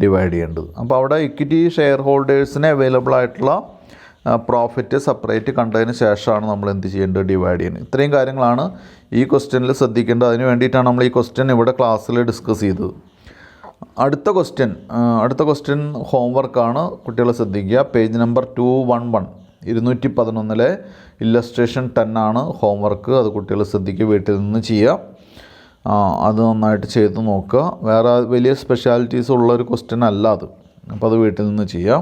ഡിവൈഡ് ചെയ്യേണ്ടത്. അപ്പോൾ അവിടെ ഇക്വിറ്റി ഷെയർ ഹോൾഡേഴ്സിന് അവൈലബിൾ ആയിട്ടുള്ള പ്രോഫിറ്റ് സെപ്പറേറ്റ് കണ്ടതിന് ശേഷമാണ് നമ്മൾ എന്ത് ചെയ്യേണ്ടത്, ഡിവൈഡ് ചെയ്യുന്നത്. ഇത്രയും കാര്യങ്ങളാണ് ഈ ക്വസ്റ്റ്യനിൽ ശ്രദ്ധിക്കേണ്ടത്. അതിന് വേണ്ടിയിട്ടാണ് നമ്മൾ ഈ ക്വസ്റ്റ്യൻ ഇവിടെ ക്ലാസ്സിൽ ഡിസ്കസ് ചെയ്തത്. അടുത്ത ക്വസ്റ്റ്യൻ ഹോംവർക്കാണ്, കുട്ടികൾ ശ്രദ്ധിക്കുക. പേജ് നമ്പർ 211 211 ഇല്ലസ്ട്രേഷൻ 10 ആണ് ഹോംവർക്ക്. അത് കുട്ടികൾ ശ്രദ്ധിക്കുക, വീട്ടിൽ നിന്ന് ചെയ്യുക. അത് നന്നായിട്ട് ചെയ്ത് നോക്കുക. വേറെ വലിയ സ്പെഷ്യാലിറ്റീസ് ഉള്ളൊരു ക്വസ്റ്റ്യൻ അല്ല അത്. അപ്പോൾ അത് വീട്ടിൽ നിന്ന് ചെയ്യുക.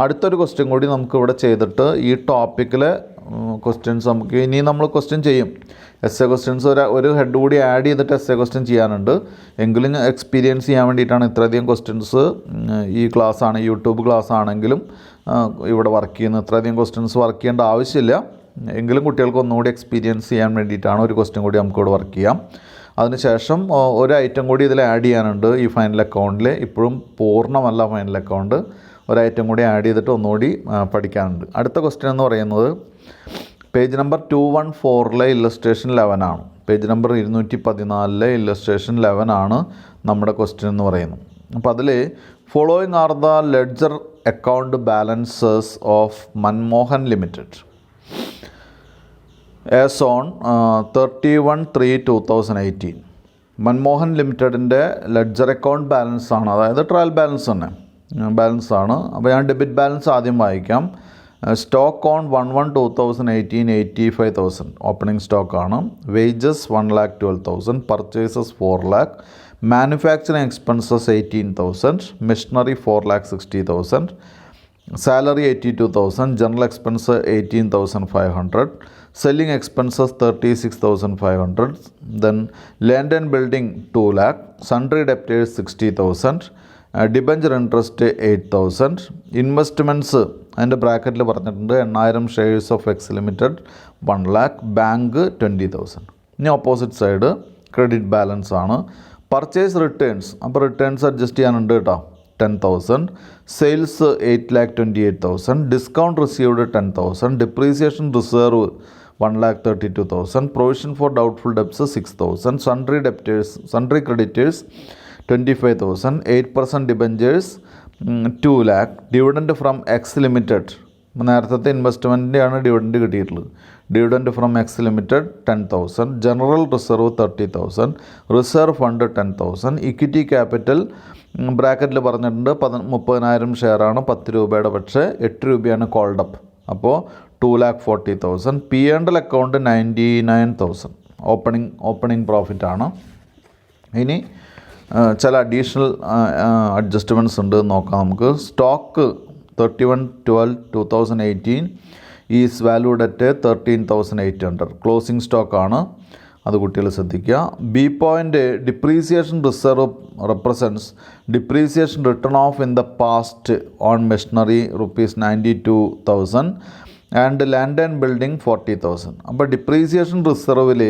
അടുത്തൊരു ക്വസ്റ്റ്യൻ കൂടി നമുക്കിവിടെ ചെയ്തിട്ട് ഈ ടോപ്പിക്കിലെ ക്വസ്റ്റ്യൻസ് നമുക്ക് ഇനി നമ്മൾ ക്വസ്റ്റ്യൻ ചെയ്യും. എസ് എ ക്വസ്റ്റ്യൻസ് ഒരു ഹെഡ് കൂടി ആഡ് ചെയ്തിട്ട് എസ് എ ക്വസ്റ്റ്യൻ ചെയ്യാനുണ്ട്. എങ്കിലും എക്സ്പീരിയൻസ് ചെയ്യാൻ വേണ്ടിയിട്ടാണ് ഇത്രയധികം ക്വസ്റ്റ്യൻസ് ഈ ക്ലാസ്സാണ്, യൂട്യൂബ് ക്ലാസ് ആണെങ്കിലും ഇവിടെ വർക്ക് ചെയ്യുന്നത്. ഇത്രയധികം ക്വസ്റ്റ്യൻസ് വർക്ക് ചെയ്യേണ്ട ആവശ്യമില്ല. എങ്കിലും കുട്ടികൾക്ക് ഒന്നുകൂടി എക്സ്പീരിയൻസ് ചെയ്യാൻ വേണ്ടിയിട്ടാണ് ഒരു ക്വസ്റ്റ്യൻ കൂടി നമുക്കിവിടെ വർക്ക് ചെയ്യാം. അതിനുശേഷം ഒരു ഐറ്റം കൂടി ഇതിൽ ആഡ് ചെയ്യാനുണ്ട് ഈ ഫൈനൽ അക്കൗണ്ടിൽ. ഇപ്പോഴും പൂർണ്ണമല്ല ഫൈനൽ അക്കൗണ്ട്, ഒരു ഐറ്റം കൂടി ആഡ് ചെയ്തിട്ട് ഒന്നുകൂടി പഠിക്കാനുണ്ട്. അടുത്ത ക്വസ്റ്റ്യൻ എന്ന് പറയുന്നത് പേജ് നമ്പർ 214 ഇല്ലസ്ട്രേഷൻ 11 ആണ്. പേജ് നമ്പർ 214 ഇല്ലസ്ട്രേഷൻ 11 ആണ് നമ്മുടെ ക്വസ്റ്റ്യൻ എന്ന് പറയുന്നത്. അപ്പോൾ അതിൽ following are the ledger account balances of Manmohan limited as on 31/3/2018. Manmohan ലിമിറ്റഡിൻ്റെ ലെഡ്ജർ അക്കൗണ്ട് ബാലൻസ് ആണ്, അതായത് ട്രയൽ ബാലൻസ് തന്നെ ബാലൻസ് ആണ്. അപ്പോൾ ഞാൻ ഡെബിറ്റ് ബാലൻസ് ആദ്യം വായിക്കാം. സ്റ്റോക്ക് ഓൺ 1/1/2018 85,000 ഓപ്പണിംഗ് സ്റ്റോക്കാണ്. Wages 1,12,000, purchases 4 lakh, manufacturing expenses 18,000, machinery 4,60,000, salary 82,000, general expense 18,500, selling expenses 36,500, then land and building 2 lakh, sundry debtors 60,000, debenture interest 8,000, investments അതിൻ്റെ ബ്രാക്കറ്റിൽ പറഞ്ഞിട്ടുണ്ട് 8,000 shares of X limited 1 lakh, bank 20,000. ഇനി opposite side credit balance ആണ്. Purchase returns, അപ്പോൾ returns adjust ചെയ്യാനുണ്ട് കേട്ടോ, 10,000, sales 8,28,000, discount received 10,000, depreciation reserve 1,32,000, provision for doubtful debts 6,000, sundry creditors 25,000, 8% debentures 2 lakh, dividend from X limited, നേരത്തെ ഇൻവെസ്റ്റ്മെൻറ്റിൻ്റെയാണ് dividend കിട്ടിയിട്ടുള്ളത്, dividend from X limited 10,000, general reserve 30,000, reserve fund 10,000, equity capital ബ്രാക്കറ്റിൽ പറഞ്ഞിട്ടുണ്ട് 30,000 ഷെയറാണ്, 10 രൂപയുടെ, പക്ഷേ 8 രൂപയാണ് കോൾഡ് അപ്പ്, അപ്പോൾ 2,40,000. P and L account 99,000 opening പ്രോഫിറ്റാണ്. ഇനി ചില അഡീഷണൽ അഡ്ജസ്റ്റ്മെൻറ്റ്സ് ഉണ്ട് നോക്കാം നമുക്ക്. Stock 31/12/2018 is valued at 13,800 closing സ്റ്റോക്കാണ്, അത് കുട്ടികൾ ശ്രദ്ധിക്കുക. B point depreciation reserve represents depreciation written off in the past on machinery ₹92,000 and land and building 40,000. അപ്പോൾ ഡിപ്രീസിയേഷൻ റിസർവിൽ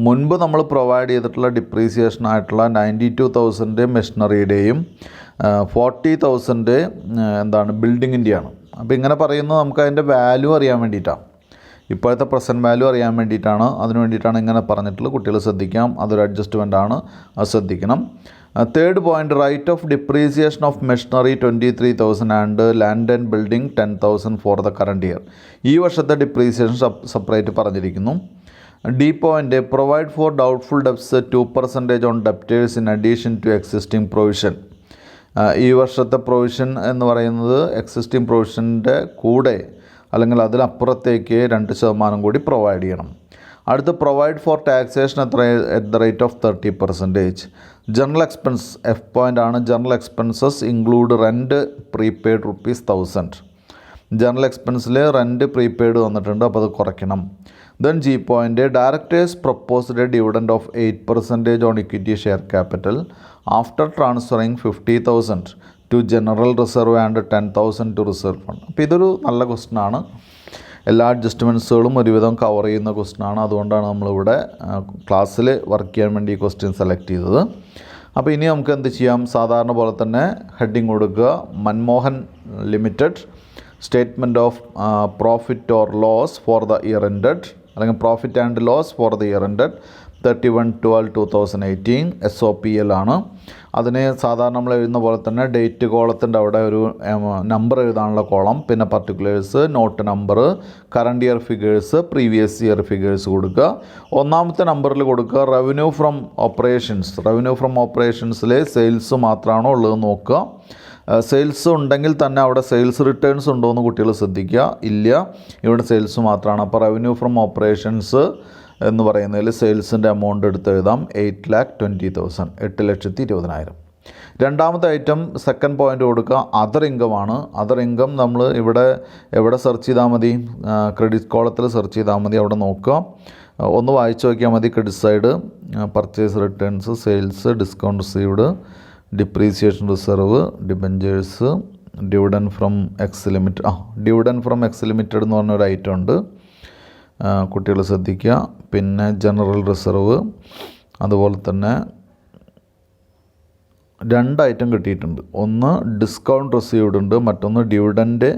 മുൻപ് നമ്മൾ പ്രൊവൈഡ് ചെയ്തിട്ടുള്ള ഡിപ്രീസിയേഷൻ ആയിട്ടുള്ള 92,000 മെഷീനറിയുടെയും 40,000 എന്താണ് ബിൽഡിങ്ങിൻ്റെയാണ്. അപ്പോൾ ഇങ്ങനെ പറയുന്നത് നമുക്ക് അതിൻ്റെ വാല്യൂ അറിയാൻ വേണ്ടിയിട്ടാണ്, ഇപ്പോഴത്തെ പ്രസൻറ്റ് വാല്യൂ അറിയാൻ വേണ്ടിയിട്ടാണ്, അതിന് വേണ്ടിയിട്ടാണ് ഇങ്ങനെ പറഞ്ഞിട്ടുള്ളത്. കുട്ടികൾ ശ്രദ്ധിക്കാം, അതൊരു അഡ്ജസ്റ്റ്മെൻ്റ് ആണ്, അത് ശ്രദ്ധിക്കണം. Third point, write off depreciation of machinery 23,000 and land and building 10,000 for the current year. ഈ വർഷത്തെ ഡിപ്രീസിയേഷൻ സെപ്പറേറ്റ് പറഞ്ഞിരിക്കുന്നു. D point, provide for doubtful debts 2% on debtors in addition to existing provision. ഈ വർഷത്തെ provision എന്ന് പറയുന്നത് existing പ്രൊവിഷൻ്റെ കൂടെ അല്ലെങ്കിൽ അതിലപ്പുറത്തേക്ക് 2% കൂടി പ്രൊവൈഡ് ചെയ്യണം. അടുത്ത് provide for taxation at the rate of 30%. General expense F point ആണ്. General expenses include rent prepaid ₹1,000. General എക്സ്പെൻസിൽ റെൻറ്റ് പ്രീപെയ്ഡ് വന്നിട്ടുണ്ട്, അപ്പോൾ അത് കുറയ്ക്കണം. Then G point, directors proposed a dividend of 8% on equity share capital after transferring 50,000 to general reserve and 10,000 to reserve fund. അപ്പോൾ ഇതൊരു നല്ല ക്വസ്റ്റ്യനാണ്. എല്ലാ അഡ്ജസ്റ്റ്മെൻറ്റ്സുകളും ഒരുവിധം കവർ ചെയ്യുന്ന ക്വസ്റ്റ്യനാണ്. അതുകൊണ്ടാണ് നമ്മളിവിടെ ക്ലാസ്സിൽ വർക്ക് ചെയ്യാൻ വേണ്ടി ഈ ക്വസ്റ്റ്യൻ സെലക്ട് ചെയ്തത്. അപ്പോൾ ഇനി നമുക്ക് എന്ത് ചെയ്യാം, സാധാരണ പോലെ തന്നെ ഹെഡിങ് കൊടുക്കുക, Manmohan limited, statement of profit or loss for the year ended, അല്ലെങ്കിൽ profit and loss for the year ended, 31/12/2018 SOPL ആണ്. അതിന് സാധാരണ നമ്മൾ എഴുതുന്ന പോലെ തന്നെ ഡേറ്റ് കോളത്തിൻ്റെ അവിടെ ഒരു നമ്പർ എഴുതാനുള്ള കോളം, പിന്നെ particulars, note number, current year figures, previous year figures കൊടുക്കുക. ഒന്നാമത്തെ നമ്പറിൽ കൊടുക്കുക revenue from operations. Revenue from ഓപ്പറേഷൻസിലെ സെയിൽസ് മാത്രമാണോ ഉള്ളത് നോക്കുക. സെയിൽസ് ഉണ്ടെങ്കിൽ തന്നെ അവിടെ സെയിൽസ് റിട്ടേൺസ് ഉണ്ടോ എന്ന് കുട്ടികൾ ശ്രദ്ധിക്കുക. ഇല്ല, ഇവിടെ സെയിൽസ് മാത്രമാണ്. അപ്പോൾ റവന്യൂ ഫ്രം ഓപ്പറേഷൻസ് എന്ന് പറയുന്നതിൽ സെയിൽസിൻ്റെ എമൗണ്ട് എടുത്ത് എഴുതാം 8,20,000, 8,20,000. രണ്ടാമത്തെ ഐറ്റം സെക്കൻഡ് പോയിൻ്റ് കൊടുക്കുക അതർ ഇൻകം ആണ്. അതർ ഇൻകം നമ്മൾ ഇവിടെ എവിടെ സെർച്ച് ചെയ്താൽ മതി? ക്രെഡിറ്റ് കോളത്തിൽ സെർച്ച് ചെയ്താൽ മതി. അവിടെ നോക്കുക, ഒന്ന് വായിച്ച് നോക്കിയാൽ മതി. Credit side purchase returns, sales, discount received, depreciation reserve, debentures, dividend from X limited. Dividend from X limited എന്ന് പറഞ്ഞൊരു ഐറ്റം ഉണ്ട്, കുട്ടികൾ ശ്രദ്ധിക്കുക. പിന്നെ ജനറൽ റിസർവ്, അതുപോലെ തന്നെ 2 ഐറ്റം കിട്ടിയിട്ടുണ്ട്. ഒന്ന് ഡിസ്കൗണ്ട് റിസീവ്ഡ് ഉണ്ട്, മറ്റൊന്ന് ഡിവിഡൻഡ്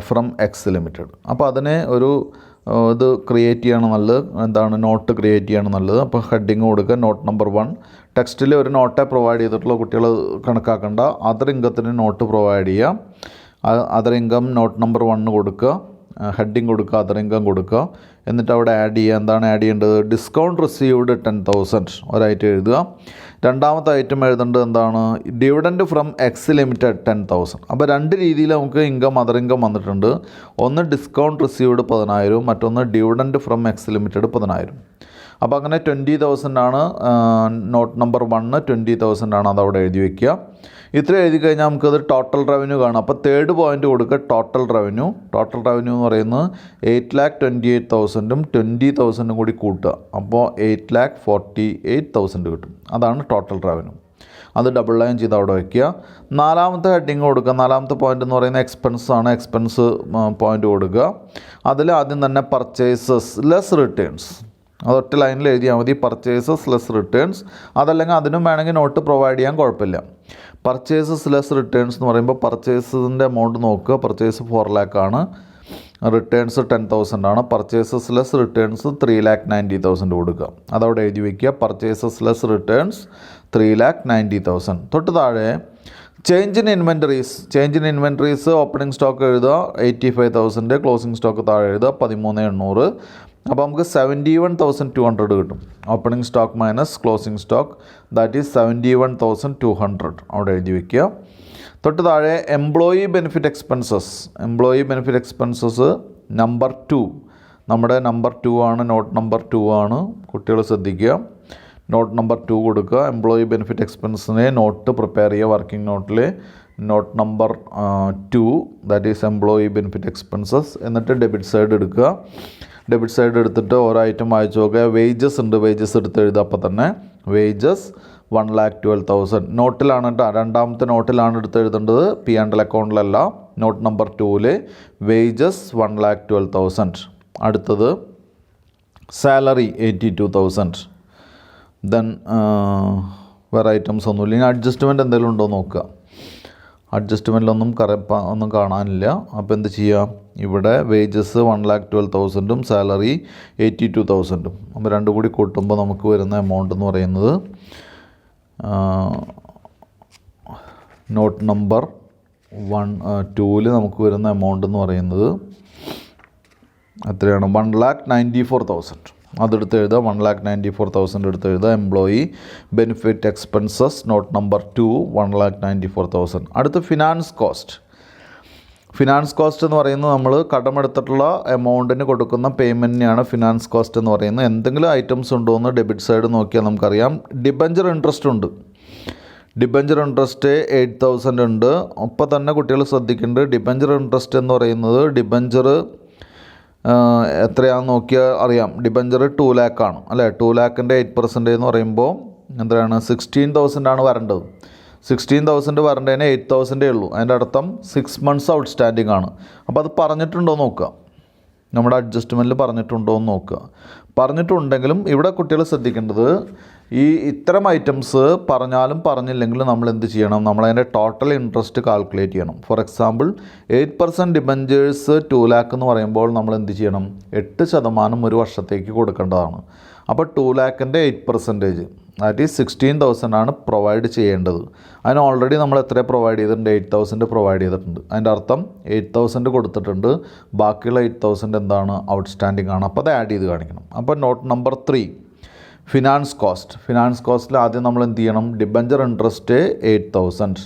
ഫ്രം എക്സ് ലിമിറ്റഡ്. അപ്പോൾ അതിനെ ഒരു ഇത് ക്രിയേറ്റ് ചെയ്യണം നല്ലത്. എന്താണ്? നോട്ട് ക്രിയേറ്റ് ചെയ്യണം നല്ലത്. അപ്പോൾ ഹെഡിങ് കൊടുക്കുക നോട്ട് നമ്പർ 1. ടെക്സ്റ്റിൽ ഒരു നോട്ടേ പ്രൊവൈഡ് ചെയ്തിട്ടുള്ള കുട്ടികൾ കണക്കാക്കേണ്ട. അതർ ഇൻകത്തിന് നോട്ട് പ്രൊവൈഡ് ചെയ്യുക. അതർ ഇൻകം നോട്ട് നമ്പർ 1 കൊടുക്കുക, ഹെഡിങ് കൊടുക്കുക, അതർ ഇൻകം കൊടുക്കുക. എന്നിട്ട് അവിടെ ആഡ് ചെയ്യുക. എന്താണ് ആഡ് ചെയ്യേണ്ടത്? ഡിസ്കൗണ്ട് റിസീവ്ഡ് 10,000 ഒരൈറ്റം എഴുതുക. രണ്ടാമത്തെ ഐറ്റം എഴുതേണ്ടത് എന്താണ്? Dividend from X limited 10,000. അപ്പോൾ 2 രീതിയിൽ നമുക്ക് ഇൻകം അതർ ഇൻകം വന്നിട്ടുണ്ട്. ഒന്ന് ഡിസ്കൗണ്ട് റിസീവ്ഡ് 10,000, മറ്റൊന്ന് ഡിവിഡൻഡ് ഫ്രം എക്സ് ലിമിറ്റഡ് 10,000. അപ്പോൾ അങ്ങനെ 20,000 ആണ് നോട്ട് നമ്പർ 1, 20,000 ആണ് അതവിടെ എഴുതി വയ്ക്കുക. ഇത്ര എഴുതി കഴിഞ്ഞാൽ നമുക്കത് ടോട്ടൽ റവന്യൂ കാണാം. അപ്പോൾ തേർഡ് പോയിൻ്റ് കൊടുക്കുക ടോട്ടൽ റവന്യൂ. ടോട്ടൽ റവന്യൂ എന്ന് പറയുന്നത് 8,28,000-ഉം 20,000-ഉം കൂടി കൂട്ടുക. അപ്പോൾ 8,48,000 കിട്ടും. അതാണ് ടോട്ടൽ റവന്യൂ. അത് ഡബിൾ ലൈൻ ചെയ്ത് അവിടെ വയ്ക്കുക. നാലാമത്തെ ഹെഡിങ് കൊടുക്കുക. നാലാമത്തെ പോയിൻ്റ് എന്ന് പറയുന്നത് എക്സ്പെൻസ് ആണ്. എക്സ്പെൻസ് പോയിൻ്റ് കൊടുക്കുക. അതിൽ ആദ്യം തന്നെ പർച്ചേസസ് ലെസ് റിട്ടേൺസ്, അതൊറ്റ ലൈനിൽ എഴുതിയാൽ മതി. Purchases less returns. അതല്ലെങ്കിൽ അതിനും വേണമെങ്കിൽ നോട്ട് പ്രൊവൈഡ് ചെയ്യാൻ കുഴപ്പമില്ല. പർച്ചേസസ് ലെസ് റിട്ടേൺസ് എന്ന് പറയുമ്പോൾ പർച്ചേസിൻ്റെ എമൗണ്ട് നോക്കുക. പർച്ചേസ് 4 lakh ആണ്, റിട്ടേൺസ് 10,000 ആണ്. പർച്ചേസസ് ലെസ് റിട്ടേൺസ് 3,90,000 കൊടുക്കുക. അതവിടെ എഴുതി വയ്ക്കുക. Purchases less returns 3,90,000. തൊട്ട് താഴെ change in inventories. Change in inventories opening stock എഴുതുക 85,000, ക്ലോസിംഗ് സ്റ്റോക്ക് താഴെ എഴുതുക 13,800. അപ്പോൾ നമുക്ക് 71,200 കിട്ടും. Opening stock minus closing stock, that is 71,200 അവിടെ എഴുതി വയ്ക്കുക. തൊട്ട് താഴെ employee benefit expenses. Employee benefit expenses number 2, നമ്മുടെ നമ്പർ 2 ആണ്, നോട്ട് നമ്പർ 2 ആണ്. കുട്ടികൾ ശ്രദ്ധിക്കുക. നോട്ട് നമ്പർ 2 കൊടുക്കുക. എംപ്ലോയി ബെനിഫിറ്റ് എക്സ്പെൻസിനെ നോട്ട് പ്രിപ്പയർ ചെയ്യുക. വർക്കിംഗ് നോട്ടിൽ not number 2, that is employee benefit expenses. എന്നിട്ട് ഡെബിറ്റ് സൈഡ് എടുക്കുക. ഡെബിറ്റ് സൈഡ് എടുത്തിട്ട് ഓരോ ഐറ്റം വായിച്ച് നോക്കുക. വേജസ് ഉണ്ട്, വേജസ് എടുത്ത് എഴുതുക. അപ്പോൾ തന്നെ വേജസ് 1,12,000 നോട്ടിലാണ് കേട്ടോ. രണ്ടാമത്തെ നോട്ടിലാണ് എടുത്ത് എഴുതേണ്ടത്, P&L അക്കൗണ്ടിലല്ല. Not number 2 wages 1,12,000. അടുത്തത് സാലറി 82,000. ദെൻ വേറെ ഐറ്റംസ് ഒന്നുമില്ല. ഇനി അഡ്ജസ്റ്റ്മെൻറ്റ് എന്തെങ്കിലും ഉണ്ടോ നോക്കുക. അഡ്ജസ്റ്റ്മെൻറ്റിലൊന്നും ഒന്നും കാണാനില്ല. അപ്പോൾ എന്ത് ചെയ്യുക? ഇവിടെ വേജസ് 1,12,000-ഉം സാലറി 82,000-ഉം. അപ്പോൾ രണ്ടും കൂടി കൂട്ടുമ്പോൾ നമുക്ക് വരുന്ന എമൗണ്ട് എന്ന് പറയുന്നത് നോട്ട് നമ്പർ 2-ൽ നമുക്ക് വരുന്ന എമൗണ്ട് എന്ന് പറയുന്നത് എത്രയാണ്? 1,94,000. അതെടുത്ത് എഴുതുക. 1,94,000 എടുത്ത് എഴുതുക. Employee benefit expenses not number 2 1,94,000. അടുത്ത് ഫിനാൻസ് കോസ്റ്റ്. ഫിനാൻസ് കോസ്റ്റ് എന്ന് പറയുന്നത് നമ്മൾ കടമെടുത്തിട്ടുള്ള എമൗണ്ടിന് കൊടുക്കുന്ന പേയ്മെൻറ്റിനെയാണ് ഫിനാൻസ് കോസ്റ്റ് എന്ന് പറയുന്നത്. എന്തെങ്കിലും ഐറ്റംസ് ഉണ്ടോ എന്ന് ഡെബിറ്റ് സൈഡ് നോക്കിയാൽ നമുക്കറിയാം. ഡിബഞ്ചർ ഇൻട്രസ്റ്റ് ഉണ്ട്. ഡിബഞ്ചർ ഇൻട്രസ്റ്റ് 8,000 ഉണ്ട്. ഒപ്പം തന്നെ കുട്ടികൾ ശ്രദ്ധിക്കേണ്ടത് ഡിബഞ്ചർ ഇൻട്രസ്റ്റ് എന്ന് പറയുന്നത് ഡിബഞ്ചർ എത്രയാണെന്ന് നോക്കിയാൽ അറിയാം. ഡിബഞ്ചർ 2 lakh ആണ് അല്ലേ. 2 lakhൻ്റെ 8% എന്ന് പറയുമ്പോൾ എത്രയാണ്? 16,000 ആണ് വരേണ്ടത്. 16,000 വരേണ്ടതിന് 8,000 ഉള്ളൂ. അതിൻ്റെ അർത്ഥം 6 months ഔട്ട്സ്റ്റാൻഡിങ് ആണ്. അപ്പോൾ അത് പറഞ്ഞിട്ടുണ്ടോ എന്ന് നോക്കുക. നമ്മുടെ അഡ്ജസ്റ്റ്മെൻറ്റിൽ പറഞ്ഞിട്ടുണ്ടോ എന്ന് നോക്കുക. പറഞ്ഞിട്ടുണ്ടെങ്കിലും ഇവിടെ കുട്ടികൾ ശ്രദ്ധിക്കേണ്ടത് ഇത്തരം ഐറ്റംസ് പറഞ്ഞാലും പറഞ്ഞില്ലെങ്കിലും നമ്മൾ എന്ത് ചെയ്യണം, നമ്മളതിൻ്റെ ടോട്ടൽ ഇൻട്രസ്റ്റ് കാൽക്കുലേറ്റ് ചെയ്യണം. ഫോർ എക്സാമ്പിൾ 8% ഡിബഞ്ചേഴ്സ് 2 lakh എന്ന് പറയുമ്പോൾ നമ്മൾ എന്ത് ചെയ്യണം, 8% ഒരു വർഷത്തേക്ക് കൊടുക്കേണ്ടതാണ്. അപ്പോൾ 2 lakhൻ്റെ 8%, ദാറ്റ് ഈസ് 16,000 ആണ് പ്രൊവൈഡ് ചെയ്യേണ്ടത്. അതിന് ഓൾറെഡി നമ്മൾ എത്ര പ്രൊവൈഡ് ചെയ്തിട്ടുണ്ട്, 8,000 പ്രൊവൈഡ് ചെയ്തിട്ടുണ്ട്. അതിൻ്റെ അർത്ഥം 8,000 കൊടുത്തിട്ടുണ്ട്, ബാക്കിയുള്ള 8,000 എന്താണ്, ഔട്ട്സ്റ്റാൻഡിംഗ് ആണ്. അപ്പോൾ അത് ആഡ് ചെയ്ത് കാണിക്കണം. അപ്പോൾ note number 3, finance cost. Finance കോസ്റ്റിൽ ആദ്യം നമ്മൾ എന്ത് ചെയ്യണം, ഡിബഞ്ചർ ഇൻട്രസ്റ്റ് 8,000,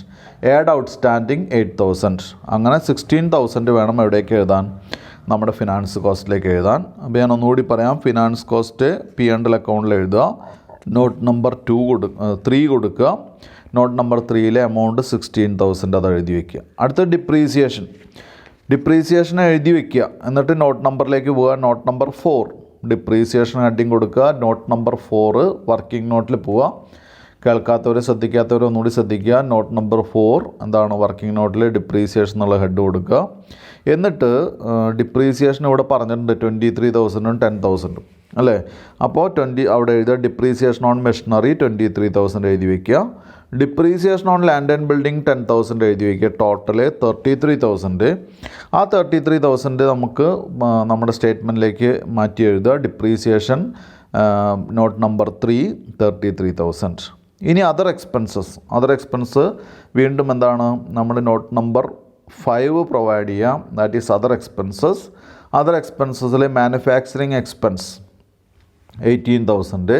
ആഡ് ഔട്ട്സ്റ്റാൻഡിംഗ് 8,000, അങ്ങനെ 16,000 വേണം എവിടേക്ക് എഴുതാൻ, നമ്മുടെ ഫിനാൻസ് കോസ്റ്റിലേക്ക് എഴുതാൻ. അപ്പോൾ ഞാൻ ഒന്നുകൂടി പറയാം, ഫിനാൻസ് കോസ്റ്റ് P&L അക്കൗണ്ടിൽ എഴുതുക, നോട്ട് നമ്പർ 3 കൊടുക്കുക, നോട്ട് നമ്പർ 3ലെ എമൗണ്ട് 16,000 അത് എഴുതി വയ്ക്കുക. അടുത്ത ഡിപ്രീസിയേഷൻ എഴുതി വയ്ക്കുക. എന്നിട്ട് നോട്ട് നമ്പറിലേക്ക് പോവുക, നോട്ട് നമ്പർ 4 ഡിപ്രീസിയേഷൻ ഹെഡിങ് കൊടുക്കുക, നോട്ട് നമ്പർ 4 വർക്കിംഗ് നോട്ടിൽ പോവുക. കേൾക്കാത്തവർ ശ്രദ്ധിക്കാത്തവർ ഒന്നുകൂടി ശ്രദ്ധിക്കുക. നോട്ട് നമ്പർ 4 എന്താണ്, വർക്കിംഗ് നോട്ടിൽ ഡിപ്രീസിയേഷൻ എന്നുള്ള ഹെഡ് കൊടുക്കുക. എന്നിട്ട് ഡിപ്രീസിയേഷൻ ഇവിടെ പറഞ്ഞിട്ടുണ്ട് 23,000 10,000 അല്ലേ. അപ്പോൾ അവിടെ എഴുതുക, ഡിപ്രീസിയേഷൻ ഓൺ മെഷീനറി 23,000 എഴുതി വയ്ക്കുക. Depreciation on land and building 10,000 എഴുതി വയ്ക്കുക. ടോട്ടല് 33,000. ആ 33,000 നമുക്ക് നമ്മുടെ സ്റ്റേറ്റ്മെൻറ്റിലേക്ക് മാറ്റി എഴുതുക. Depreciation note number 3 33,000. ഇനി അതർ എക്സ്പെൻസ് വീണ്ടും എന്താണ്, നമ്മൾ നോട്ട് നമ്പർ 5 പ്രൊവൈഡ് ചെയ്യാം, ദാറ്റ് ഈസ് അതർ എക്സ്പെൻസസിൽ മാനുഫാക്ചറിങ് എക്സ്പെൻസ് 18,000.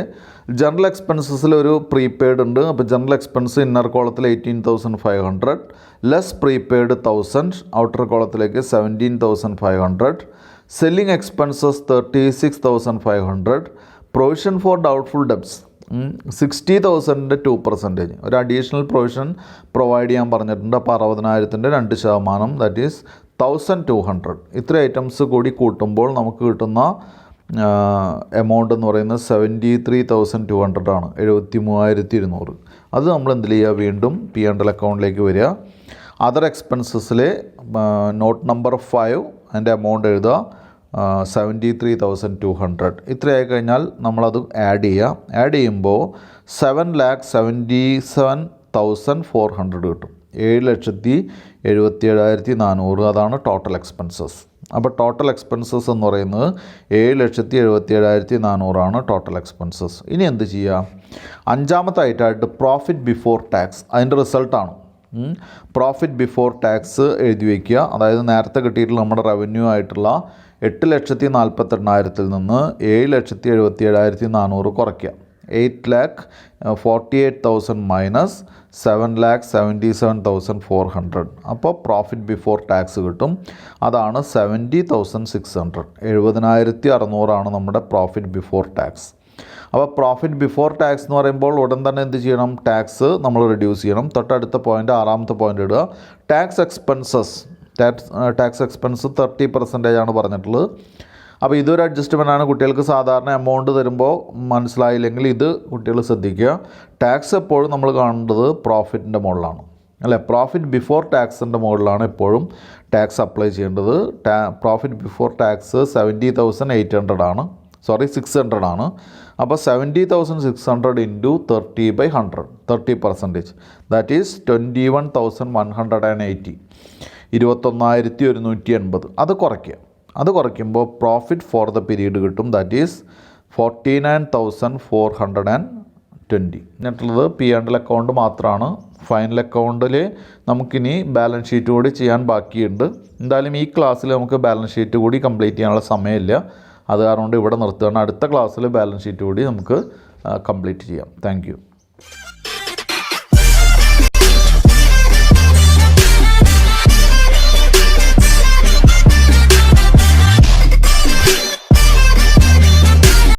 ജനറൽ എക്സ്പെൻസസിൽ ഒരു പ്രീപെയ്ഡ് ഉണ്ട്. അപ്പോൾ ജനറൽ എക്സ്പെൻസ് ഇന്നർ കോളത്തിൽ 18,500 ലെസ് പ്രീപെയ്ഡ് 1,000, ഔട്ടർ കോളത്തിലേക്ക് 17,500. Selling expenses 36,500. Provision for doubtful debts 60,000 2%, ഒരു അഡീഷണൽ പ്രൊവിഷൻ പ്രൊവൈഡ് ചെയ്യാൻ പറഞ്ഞിട്ടുണ്ട്. അപ്പോൾ 60,000-ൻ്റെ 2%, ദാറ്റ് ഈസ് 1,200. ഇത്ര ഐറ്റംസ് കൂടി കൂട്ടുമ്പോൾ നമുക്ക് കിട്ടുന്ന എമൗണ്ട് എന്ന് പറയുന്നത് 73,200 ആണ്, 73,200. അത് നമ്മൾ എന്ത് ചെയ്യുക, വീണ്ടും P&L അക്കൗണ്ടിലേക്ക് വരിക. അതർ എക്സ്പെൻസസിൽ നോട്ട് നമ്പർ 5 അതിൻ്റെ എമൗണ്ട് എഴുതുക, 73,200. ഇത്രയായി കഴിഞ്ഞാൽ നമ്മളത് ആഡ് ചെയ്യുമ്പോൾ 7,77,400 കിട്ടും. 7,77,400 അതാണ് ടോട്ടൽ എക്സ്പെൻസസ്. അപ്പോൾ ടോട്ടൽ എക്സ്പെൻസസ് എന്ന് പറയുന്നത് 7,77,400 ആണ് ടോട്ടൽ എക്സ്പെൻസസ്. ഇനി എന്ത് ചെയ്യുക, അഞ്ചാമത്തെ ഐറ്റമായിട്ട് പ്രോഫിറ്റ് ബിഫോർ ടാക്സ്, അതിൻ്റെ റിസൾട്ടാണ്. പ്രോഫിറ്റ് ബിഫോർ ടാക്സ് എഴുതി വയ്ക്കുക. അതായത് നേരത്തെ കിട്ടിയിട്ടുള്ള നമ്മുടെ റവന്യൂ ആയിട്ടുള്ള 8,48,000 നിന്ന് 7,77,400 കുറയ്ക്കുക. 8,48,000 മൈനസ് 7,77,400. അപ്പോൾ പ്രോഫിറ്റ് ബിഫോർ ടാക്സ് കിട്ടും. അതാണ് 70,600. 70,600 ആണ് നമ്മുടെ പ്രോഫിറ്റ് ബിഫോർ ടാക്സ്. അപ്പോൾ പ്രോഫിറ്റ് ബിഫോർ ടാക്സ് എന്ന് പറയുമ്പോൾ ഉടൻ തന്നെ എന്ത് ചെയ്യണം, ടാക്സ് നമ്മൾ റെഡ്യൂസ് ചെയ്യണം. തൊട്ടടുത്ത പോയിൻ്റ് 6ാമത്തെ പോയിൻ്റ് ഇടുക. ടാക്സ് എക്സ്പെൻസ് 30% ആണ് പറഞ്ഞിട്ടുള്ളത്. അപ്പോൾ ഇതൊരു അഡ്ജസ്റ്റ്മെൻ്റ് ആണ്. കുട്ടികൾക്ക് സാധാരണ എമൗണ്ട് തരുമ്പോൾ മനസ്സിലായില്ലെങ്കിൽ ഇത് കുട്ടികൾ ശ്രദ്ധിക്കുക. ടാക്സ് എപ്പോഴും നമ്മൾ കാണേണ്ടത് പ്രോഫിറ്റിൻ്റെ മുകളിലാണ് അല്ലേ. പ്രോഫിറ്റ് ബിഫോർ ടാക്സിൻ്റെ മുകളിലാണ് എപ്പോഴും ടാക്സ് അപ്ലൈ ചെയ്യേണ്ടത്. പ്രോഫിറ്റ് ബിഫോർ ടാക്സ് 70,800 ആണ്, 600 ആണ്. അപ്പോൾ 70,600 ഇൻറ്റു 30/100, 30%, ദാറ്റ് ഈസ് 21,180, 21,180. അത് കുറയ്ക്കുമ്പോൾ പ്രോഫിറ്റ് ഫോർ ദ പീരീഡ് കിട്ടും, ദാറ്റ് ഈസ് 49,420. എന്നിട്ടുള്ളത് P&L അക്കൗണ്ട് മാത്രമാണ്. ഫൈനൽ അക്കൗണ്ടിൽ നമുക്കിനി ബാലൻസ് ഷീറ്റ് കൂടി ചെയ്യാൻ ബാക്കിയുണ്ട്. എന്തായാലും ഈ ക്ലാസ്സിൽ നമുക്ക് ബാലൻസ് ഷീറ്റ് കൂടി കംപ്ലീറ്റ് ചെയ്യാനുള്ള സമയമില്ല. അത് കാരണം ഇവിടെ നിർത്തുകയാണ്. അടുത്ത ക്ലാസ്സിൽ ബാലൻസ് ഷീറ്റ് കൂടി നമുക്ക് കംപ്ലീറ്റ് ചെയ്യാം. താങ്ക്